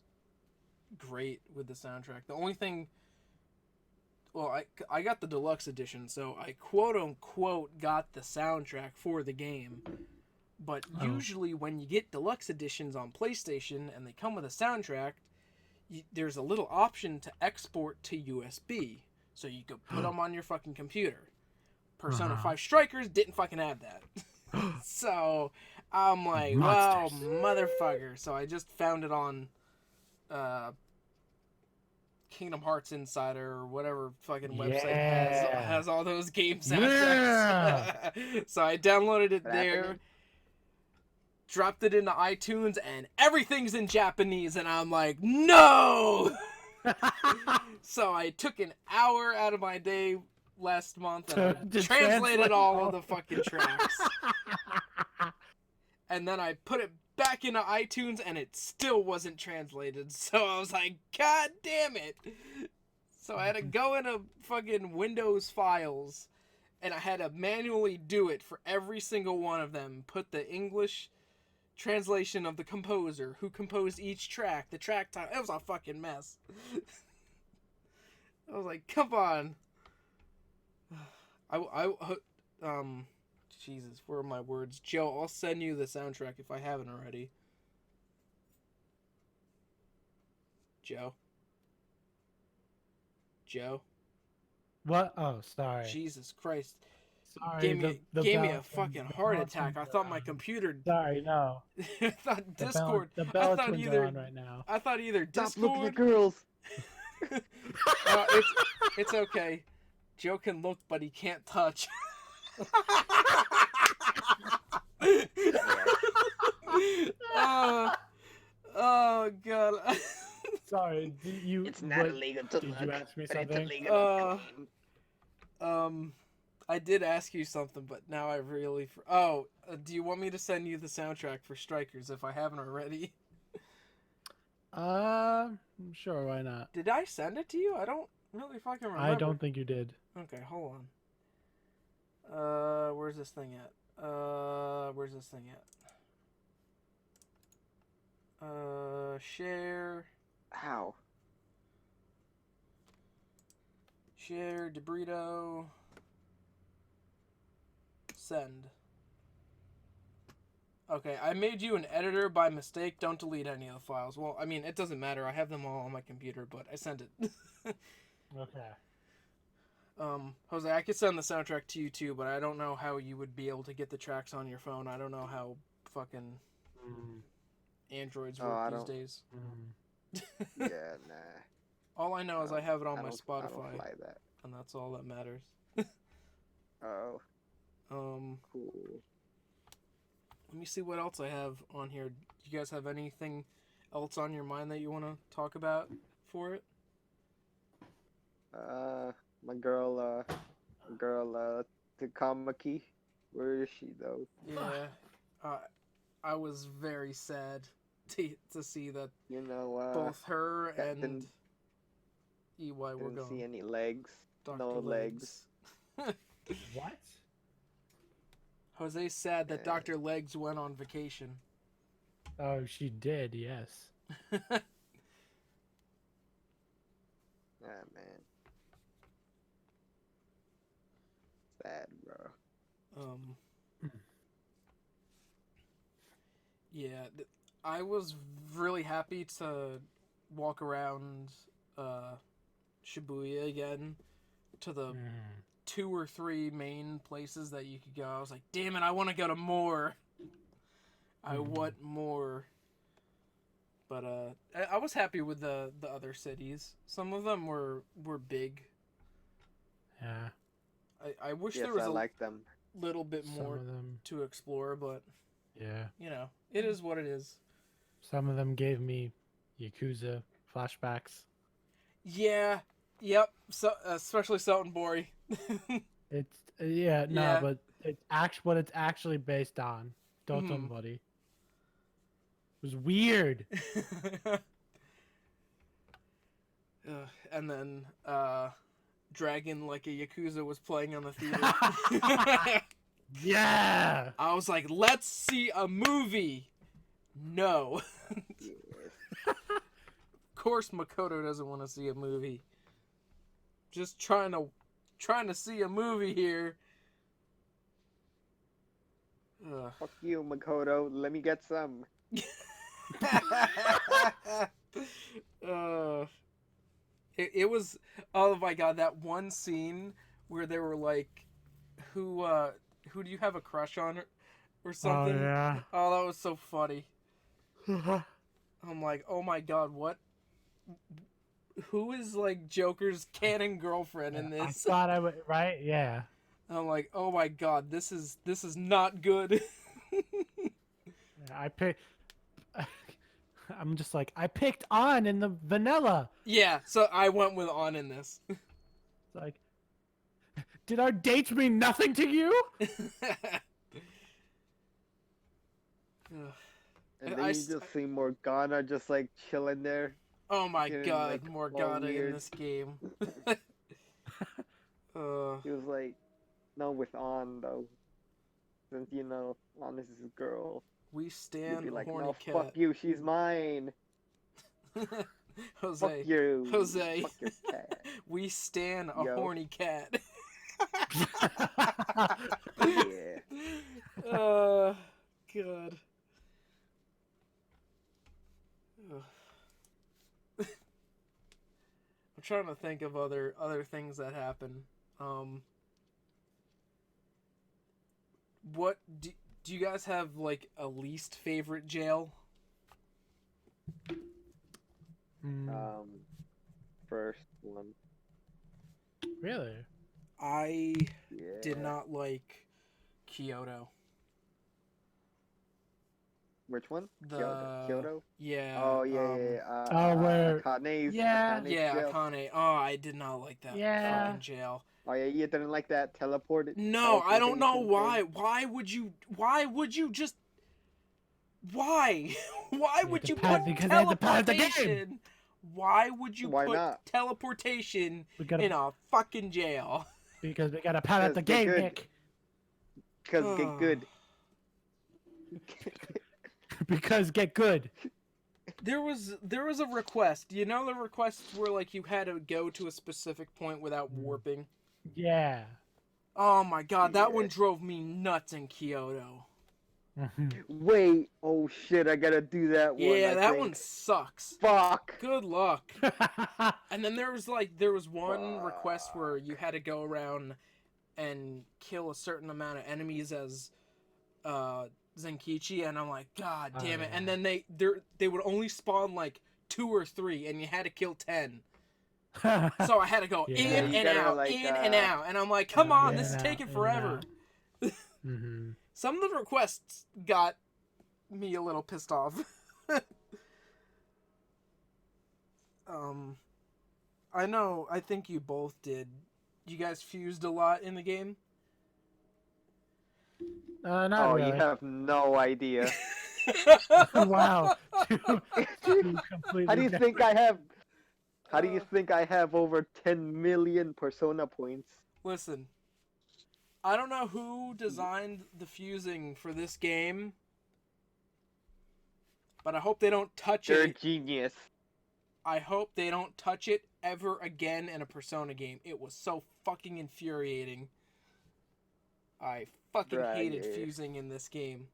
great with the soundtrack. The only thing, well, I got the deluxe edition, so I quote unquote got the soundtrack for the game. But usually when you get deluxe editions on PlayStation and they come with a soundtrack, there's a little option to export to USB, so you could put them on your fucking computer. Persona 5 Strikers didn't fucking have that. So I'm like, well, motherfucker. So I just found it on Kingdom Hearts Insider or whatever fucking website has all those game soundtracks. So I downloaded it there, dropped it into iTunes, and everything's in Japanese, and I'm like, no! So I took an hour out of my day last month and I translated all of the fucking tracks. And then I put it back into iTunes and it still wasn't translated. So I was like, God damn it. So I had to go into fucking Windows files and I had to manually do it for every single one of them. Put the English translation of the composer who composed each track, the track time. It was a fucking mess. I was like, come on. Jesus, where are my words? Joe, I'll send you the soundtrack if I haven't already. Joe? What? Oh, sorry. Jesus Christ. Sorry. Gave me a fucking heart attack. I thought my computer... Sorry, no. I thought Discord... The bell twins are on right now. I thought either Discord... Stop looking at girls! It's okay. Joe can look, but he can't touch. Oh god. Sorry, did you? It's not What, illegal to did look, you ask me but it's something? illegal to claim. I did ask you something, but now I really. Do you want me to send you the soundtrack for Strikers if I haven't already? Sure, why not? Did I send it to you? I don't really fucking remember. I don't think you did. Okay, hold on. Where's this thing at? Where's this thing at? Share. How? Share, Debrito. Send. Okay, I made you an editor by mistake. Don't delete any of the files. Well, I mean, it doesn't matter. I have them all on my computer, but I sent it. Okay. Jose, I could send the soundtrack to you too, but I don't know how you would be able to get the tracks on your phone. I don't know how fucking Androids work these days. Yeah, nah. All I know is I have it on my I Spotify, don't fly that. and that's all that matters. Oh, cool. Let me see what else I have on here. Do you guys have anything else on your mind that you want to talk about for it? My girl, Takamaki. Where is she though? Yeah, I was very sad to see that You know, both her and didn't- EY were Didn't gone. see any legs. Dr. No legs. What? Jose's sad that Yeah. Dr. Legs went on vacation. Oh, she did. Yes. Ah, man. Sad, bro. Yeah, I was really happy to walk around Shibuya again to the 2 or 3 main places that you could go. I was like, damn it, I want to go to more. I want more. But I was happy with the other cities. Some of them were big. Yeah. I wish Yes, there was I a like them. little bit Some more of them. to explore, but Yeah. you know, it is what it is. Some of them gave me Yakuza flashbacks. Yeah. Yep. So especially Sotenbori. It's yeah, no, Yeah. but it's what it's actually based on. Don't somebody. It was weird. And then Dragon Like a Yakuza was playing on the theater. Yeah. I was like, let's see a movie. No. Yes. Of course Makoto doesn't want to see a movie. Just trying to see a movie here. Fuck you, Makoto. Let me get some. It was, oh my god, that one scene where they were like, who do you have a crush on or something? Oh yeah. Oh, that was so funny. I'm like, oh my god, what? Who is like Joker's canon girlfriend in I this? thought I would, right? Yeah. I'm like, oh my god, this is not good. I picked. I'm just like, I picked on in the vanilla. Yeah, so I went with on in this. It's like, did our dates mean nothing to you? And then I you st- just see Morgana just like chilling there. Oh my Getting, god, like, all Morgana in weird. this game. He was like, no, with On though. Since you know, On is his girl. We You'd stand be a like, horny no, cat. fuck you, she's mine. Jose. Fuck you. Jose. Fuck your cat. We stand a Yo. horny cat. Yeah. God. I'm trying to think of other things that happen. What do you guys have like a least favorite jail? First one. Really? I Yeah. did not like Kyoto. Which one? The Kyoto? yeah. Oh yeah. Oh, where- Yeah, jail. Akane. Oh, I did not like that Yeah. fucking jail. Oh yeah, you didn't like that No, I don't know teleportation why. thing? Why would you just? Why? Why Yeah, would you because put they had to pad the game. teleportation? Why would you Why put not? teleportation We gotta, in a fucking jail? because we gotta pad out the Because get game, good. Nick. Because get good. Because get good. There was a request. You know the requests where like you had to go to a specific point without warping. Yeah. Oh my god, that Yeah. one drove me nuts in Kyoto. Wait, oh shit, I gotta do that one. Yeah, I that think. one sucks. Fuck. Good luck. And then there was one request where you had to go around and kill a certain amount of enemies as Zenkichi, and I'm like, god damn it. yeah. And then they would only spawn like 2 or 3 and you had to kill 10. So I had to go Yeah. in You and gotta, out, like, in and out. And I'm like, come on, in this is and taking out, in and forever. out. Mm-hmm. Some of the requests got me a little pissed off. I think you both did. You guys fused a lot in the game? Not really. You have no idea. Wow. Two completely How do you different- think I have? How do you think I have over 10 million Persona points? Listen, I don't know who designed the fusing for this game, but I hope they don't touch You're a it. genius. I hope they don't touch it ever again in a Persona game. It was so fucking infuriating. I fucking hated Right. fusing in this game.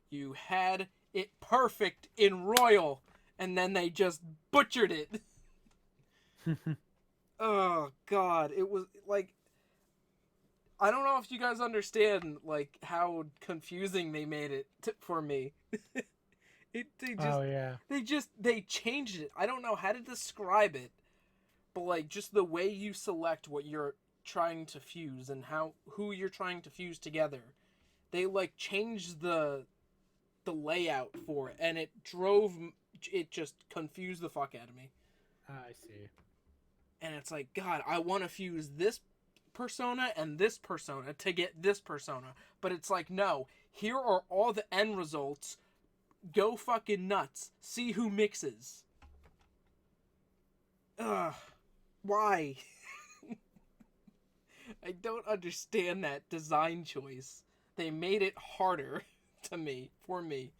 You had it perfect in Royal, and then they just butchered it. Oh god, it was like, I don't know if you guys understand like how confusing they made it for me. Oh yeah. They changed it. I don't know how to describe it, but like just the way you select what you're trying to fuse and who you're trying to fuse together. They like changed the layout for it, and it just confused the fuck out of me. I see. And it's like, god, I want to fuse this persona and this persona to get this persona, but it's like, no, here are all the end results. Go fucking nuts. See who mixes. Ugh. Why? I don't understand that design choice. They made it harder for me.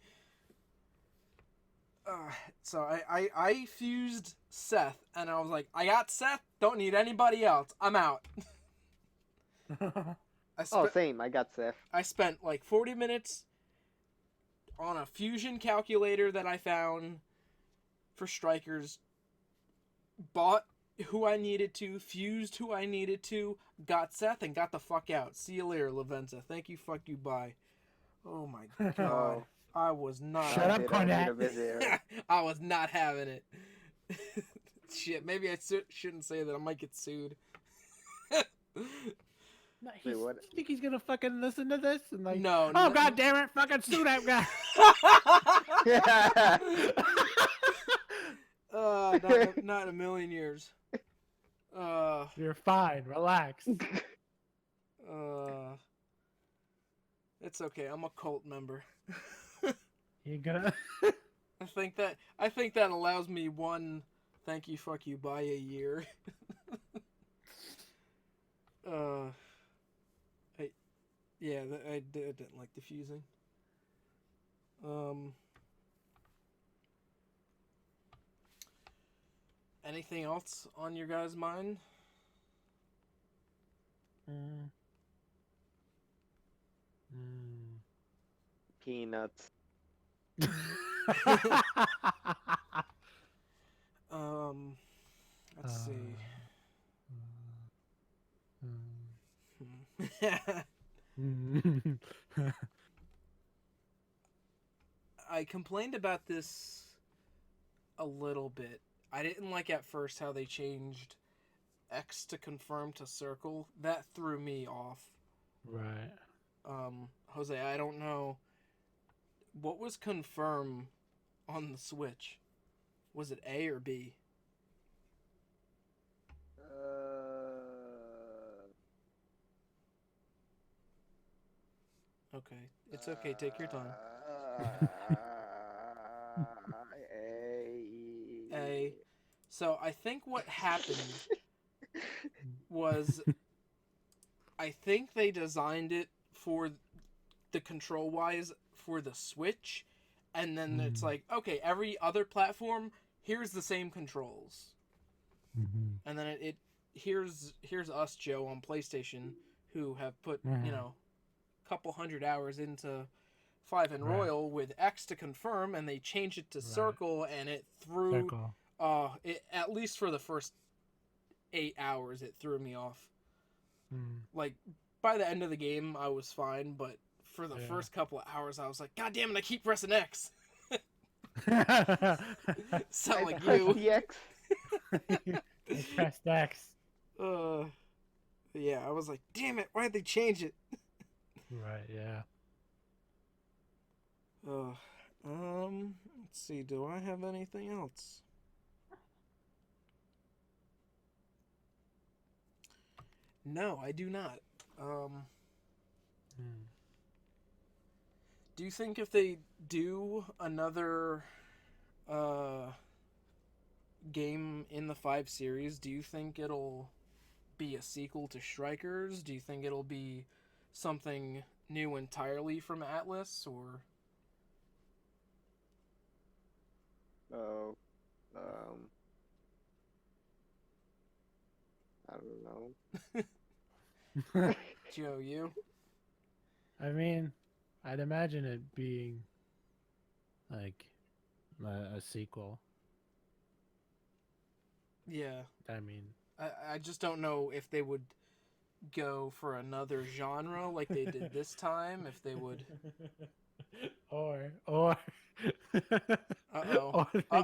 So I fused Seth, and I was like, I got Seth, don't need anybody else. I'm out. Same. I got Seth. I spent like 40 minutes on a fusion calculator that I found for strikers, bought who I needed to, fused who I needed to, got Seth, and got the fuck out. See you later, Lavenza. Thank you, fuck you, bye. Oh my god. I was not. Shut up, Cornet. I was not having it. Shit, maybe I shouldn't say that. I might get sued. No, Wait, what? You think he's gonna fucking listen to this and like? No. Oh god damn it! Fucking sue that guy. Not in a million years. You're fine. Relax. It's okay. I'm a cult member. You gonna? I think that allows me one thank you, fuck you, bye a year. I didn't like the fusing. Anything else on your guys' mind? Peanuts. Let's see. I complained about this a little bit. I didn't like at first how they changed X to confirm to circle. That threw me off. Right. Jose, I don't know. What was confirmed on the Switch? Was it A or B? Okay, it's okay. Take your time. A. So I think what happened was I think they designed it for the control wise for the Switch, and then it's like, okay, every other platform, here's the same controls. And then it here's us, Joe, on PlayStation, who have put, a couple 100 hours into 5 and Royal with X to confirm, and they changed it to circle, and it threw it, at least for the first 8 hours, it threw me off. Like, by the end of the game, I was fine, but for the first couple of hours, I was like, God damn it, I keep pressing X. Sound like you. The X. I pressed X. Yeah, I was like, damn it, why'd they change it? Right, yeah. Let's see, do I have anything else? No, I do not. Do you think if they do another game in the 5 series, do you think it'll be a sequel to Strikers? Do you think it'll be something new entirely from Atlas, or? I don't know. Joe, you? I mean, I'd imagine it being like a sequel. Yeah. I mean, I just don't know if they would go for another genre like they did this time, if they would. or Uh-oh. I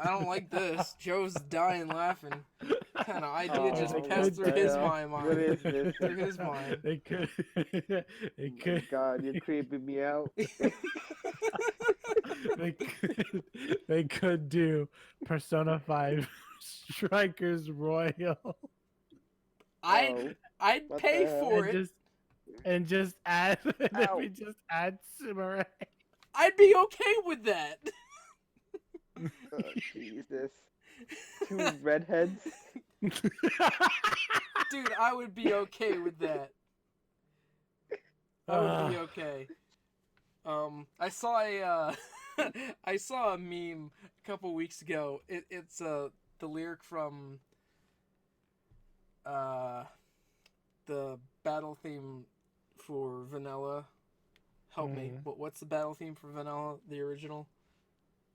don't like this. Joe's dying laughing. What kind of idea just passed through his mind? What is this? Through his mind. They could. They Oh could. my God, you're creeping me out. They could do Persona 5 Strikers Royal. I'd What pay the for and it. just add. And then Ow. we just add Samurai. I'd be okay with that. Oh, Jesus. 2 redheads. Dude, I would be okay with that. I would be okay. I saw a I saw a meme a couple weeks ago. It's the lyric from the battle theme for Vanilla. Help me. What's the battle theme for Vanilla, the original?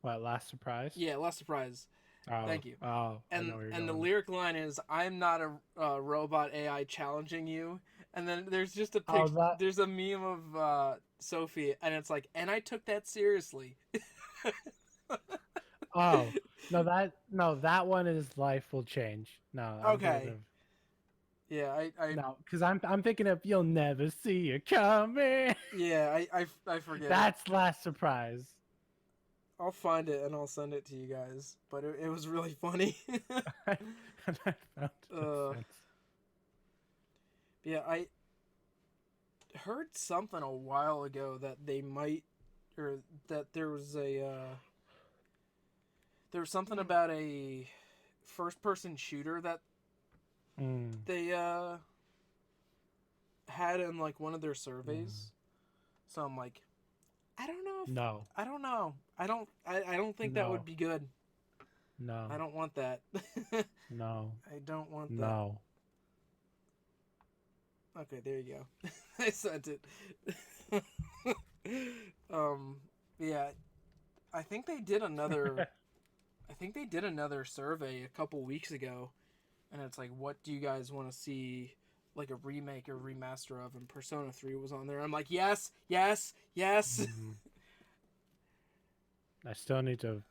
What, Last Surprise? Yeah, Last Surprise. Oh, Thank you. Oh, And the lyric line is, "I'm not a robot AI challenging you." And then there's just a picture. There's a meme of Sophie, and it's like, "And I took that seriously." Oh no, that one is Life Will Change. No. Okay. Yeah, I no, because I'm thinking of You'll Never See It Coming. Yeah, I forget. That's Last Surprise. I'll find it and I'll send it to you guys. But it was really funny. I found it. Yeah, I heard something a while ago that they might, or that there was something about a first-person shooter that they had in like one of their surveys. So I'm like, I don't know. No. I don't know. I don't think that would be good. No. I don't want that. No. I don't want that. No. Okay, there you go. I sent it. Yeah, I think they did another. I think they did another survey a couple weeks ago, and it's like, what do you guys want to see, like a remake or remaster of? And Persona 3 was on there. I'm like, yes, yes, yes. I still need to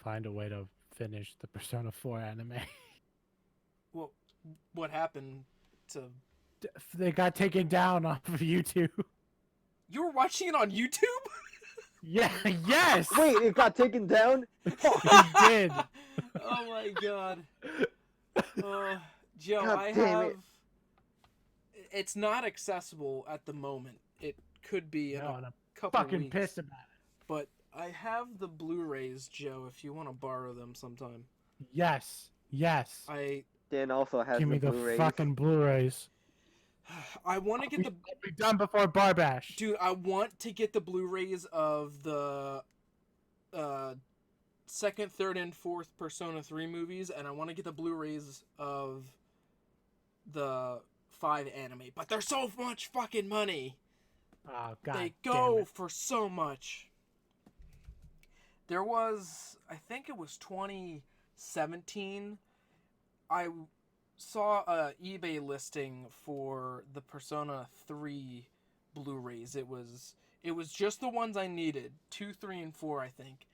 find a way to finish the Persona 4 anime. Well, what happened to? They got taken down off of YouTube. You were watching it on YouTube? Yeah, yes. Wait, it got taken down? He did. Oh my god. Joe, God I damn have. it. It's not accessible at the moment. It could be in No, a and I'm couple fucking weeks. pissed about it. But I have the Blu-rays, Joe. If you want to borrow them sometime. Yes, yes. Dan also has Give the me the Blu-rays. fucking Blu-rays. I want to get the I'll be done before Barbash. dude. I want to get the Blu-rays of the second, third, and fourth Persona 3 movies, and I want to get the Blu-rays of the 5 anime. But they're so much fucking money. Oh god. They damn go it. for so much. There was, I think it was 2017. I saw a eBay listing for the Persona 3 Blu-rays. It was just the ones I needed, 2, 3, and 4, I think.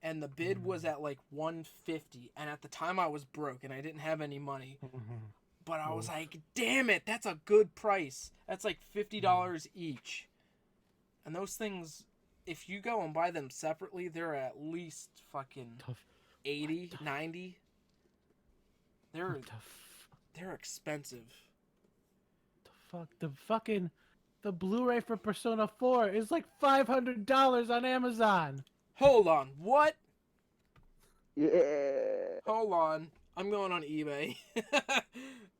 And the bid was at like $150, and at the time I was broke and I didn't have any money. But I was like, damn it, that's a good price. That's like $50 each. And those things, if you go and buy them separately, they're at least fucking 80, 90. They're expensive. The Blu-ray for Persona 4 is like $500 on Amazon. Hold on, what? Yeah. Hold on, I'm going on eBay. Yeah,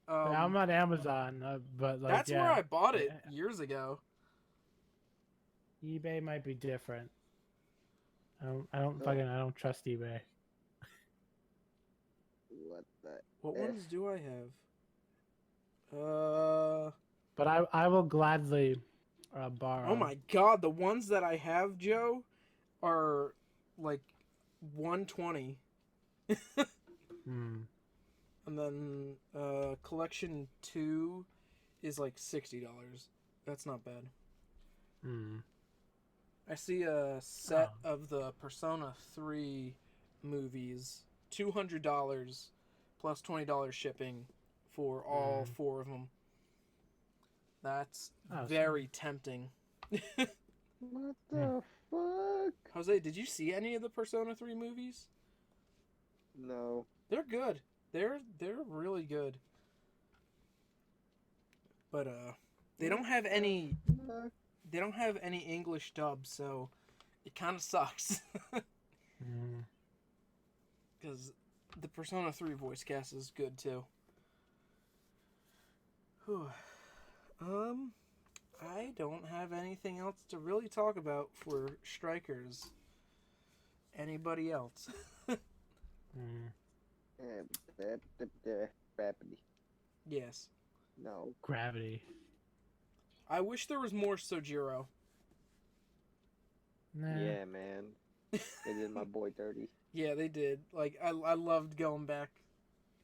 I'm on Amazon, but like that's yeah, where I bought it years ago. eBay might be different. I don't trust eBay. What the What F? ones do I have? But I will gladly borrow. Oh my god, the ones that I have, Joe, are like $120. Hmm. And then collection 2 is like $60. That's not bad. Hmm. I see a set of the Persona 3 movies, $200 plus $20 shipping for all 4 of them. That's very tempting. What the fuck? Jose, did you see any of the Persona 3 movies? No. They're good. They're really good. But they don't have any English dubs, so it kind of sucks. Cuz the Persona 3 voice cast is good too. Whew. I don't have anything else to really talk about for Strikers. Anybody else? Gravity. Yes. No. Gravity. I wish there was more Sojiro. Nah. Yeah, man. They did my boy dirty. Yeah, they did. Like, I loved going back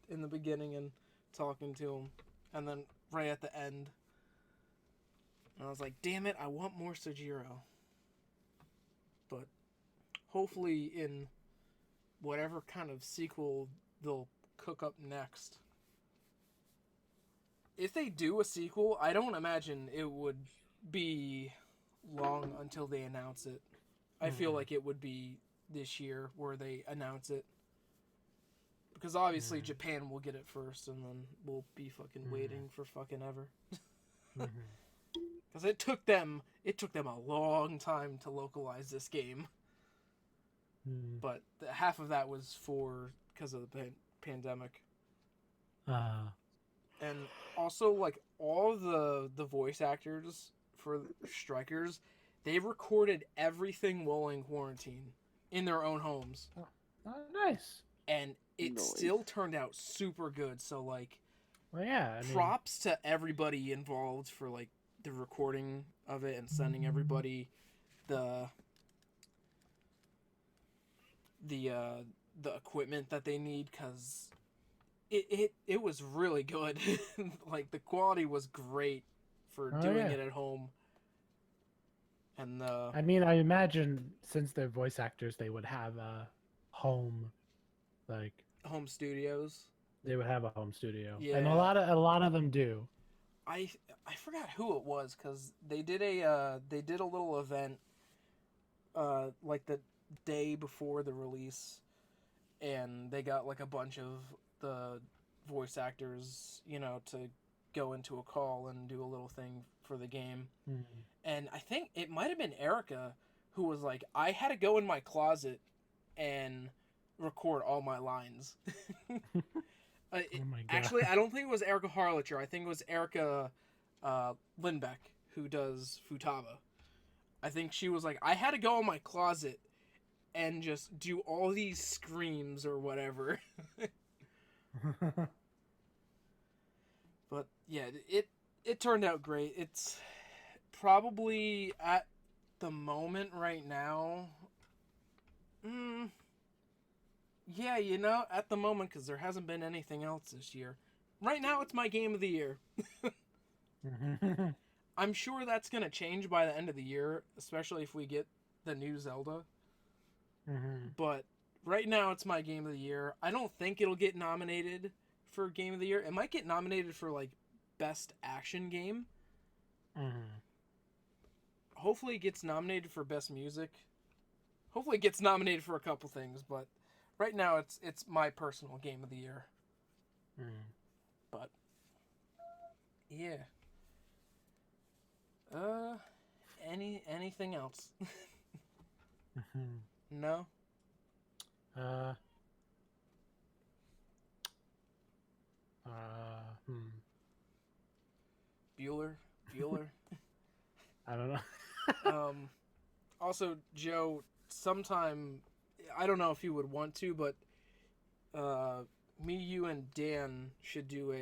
in the beginning and talking to him. And then right at the end, I was like, damn it, I want more Sojiro. But hopefully in whatever kind of sequel they'll cook up next. If they do a sequel, I don't imagine it would be long until they announce it. I feel like it would be this year where they announce it. Because obviously Japan will get it first, and then we'll be fucking waiting for fucking ever. Because it took them a long time to localize this game. But half of that was because of the pandemic. And also, like, all the voice actors for Strikers, they recorded everything while in quarantine in their own homes. Oh, nice. And it still turned out super good. So, like, well, yeah, props to everybody involved for, like, the recording of it and sending everybody the equipment that they need, because it was really good. Like, the quality was great for doing it at home. And I imagine since they're voice actors, they would have a home studios. They would have a home studio. Yeah. And a lot of them do. I forgot who it was, because they did a little event like the day before the release, and they got like a bunch of the voice actors, to go into a call and do a little thing for the game. Mm. And I think it might have been Erica who was like, I had to go in my closet and record all my lines. Oh my god. Actually, I don't think it was Erica Harlicher. I think it was Erica Lindbeck who does Futaba. I think she was like, I had to go in my closet and just do all these screams or whatever. But yeah, it turned out great. It's probably at the moment right now. Yeah, at the moment, because there hasn't been anything else this year. Right now, it's my game of the year. I'm sure that's going to change by the end of the year, especially if we get the new Zelda. But right now, it's my game of the year. I don't think it'll get nominated for game of the year. It might get nominated for, like, best action game. Hopefully, it gets nominated for best music. Hopefully, it gets nominated for a couple things, but right now, it's my personal game of the year. But yeah. Anything else? No. Bueller. I don't know. Also, Joe, sometime, I don't know if you would want to, but me, you, and Dan should do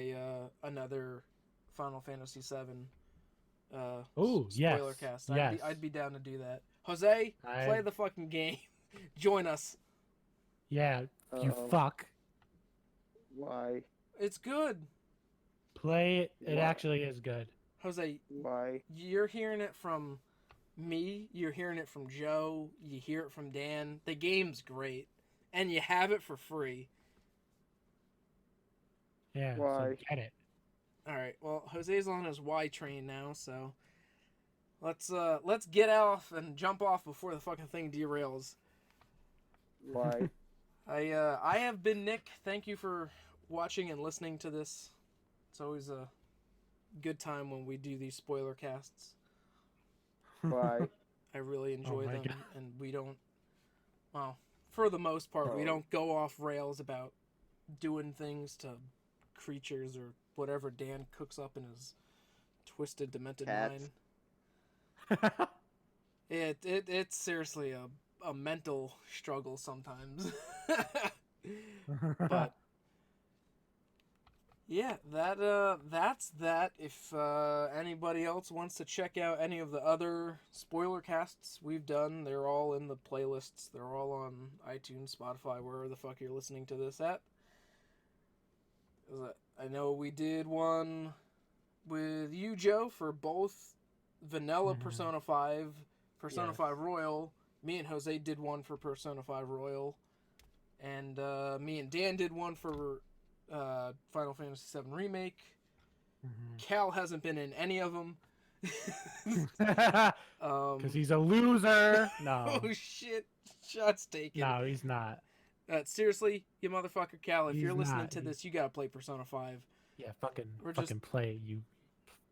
another Final Fantasy VII yes. Spoilercast. Yes. I'd be down to do that. Jose, play the fucking game. Join us. Yeah, you fuck. Why? It's good. Play it. It Why? actually is good. Jose, Why? you're hearing it from me, you're hearing it from Joe, you hear it from Dan. The game's great. And you have it for free. Yeah, Why? so get it. Alright, well, Jose's on his Y train now, so let's get off and jump off before the fucking thing derails. Why? I have been Nick. Thank you for watching and listening to this. It's always a good time when we do these spoiler casts. Why? I really enjoy my them, God. and we don't. Well, for the most part, we Oh. don't go off rails about doing things to creatures or whatever Dan cooks up in his twisted, demented Cats. mind. It's seriously a mental struggle sometimes. But yeah, that's that. If anybody else wants to check out any of the other spoiler casts we've done, they're all in the playlists. They're all on iTunes, Spotify, wherever the fuck you're listening to this at. I know we did one with you, Joe, for both Vanilla Persona 5, Persona Yes. 5 Royal. Me and Jose did one for Persona 5 Royal. And me and Dan did one for Final Fantasy VII Remake. Cal hasn't been in any of them. Because he's a loser. No. Oh shit! Shots taken. No, he's not. Seriously, you motherfucker, Cal. If He's you're listening not. to this, you gotta play Persona 5. Yeah, fucking just- play it. You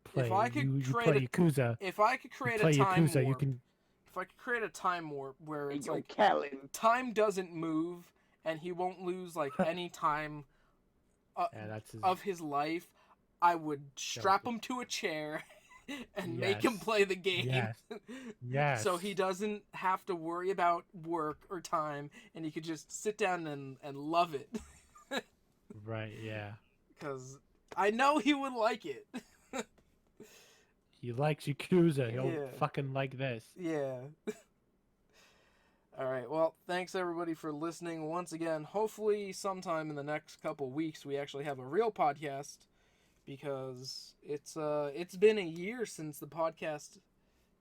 play. If I could you create play a- Yakuza. If I could create Play a time Yakuza. warp, You can. if I could create a time warp where it's Yo, like Callan. time doesn't move and he won't lose like any time Yeah, that's his. of his life, I would strap him to a chair and make him Yes. play the game. Yes. Yes. So he doesn't have to worry about work or time, and he could just sit down and love it. Right. Yeah. Because I know he would like it. He likes Yakuza. He'll Yeah. fucking like this. Yeah. All right. Well, thanks everybody for listening once again. Hopefully, sometime in the next couple weeks, we actually have a real podcast, because it's been a year since the podcast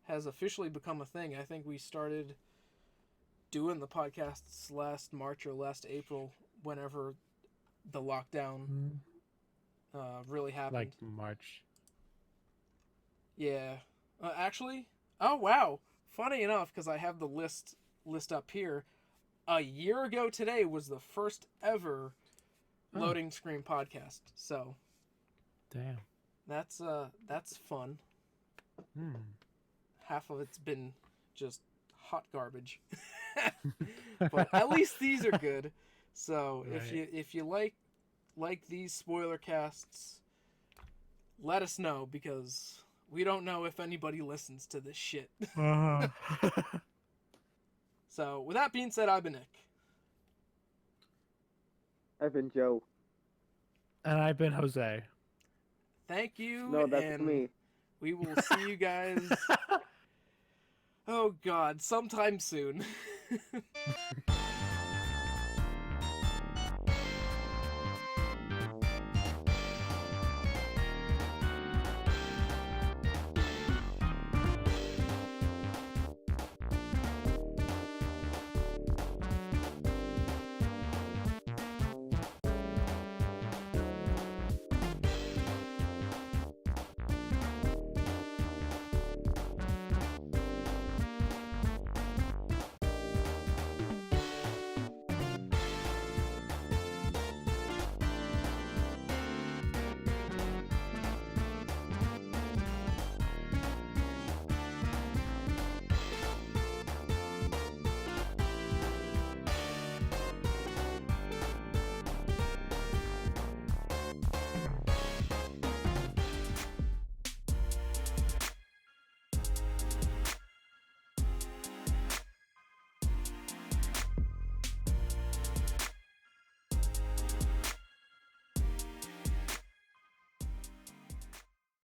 has officially become a thing. I think we started doing the podcasts last March or last April, whenever the lockdown really happened. Like March. Yeah. Actually, oh wow, funny enough, because I have the list up here, a year ago today was the first ever loading screen podcast. So Damn. that's fun. Half of it's been just hot garbage. But at least these are good. So Right. if you like these spoiler casts, let us know, because we don't know if anybody listens to this shit. So with that being said, I've been Nick. I've been Joe. And I've been Jose. Thank you, No, that's and me. we will see you guys. Oh God, sometime soon.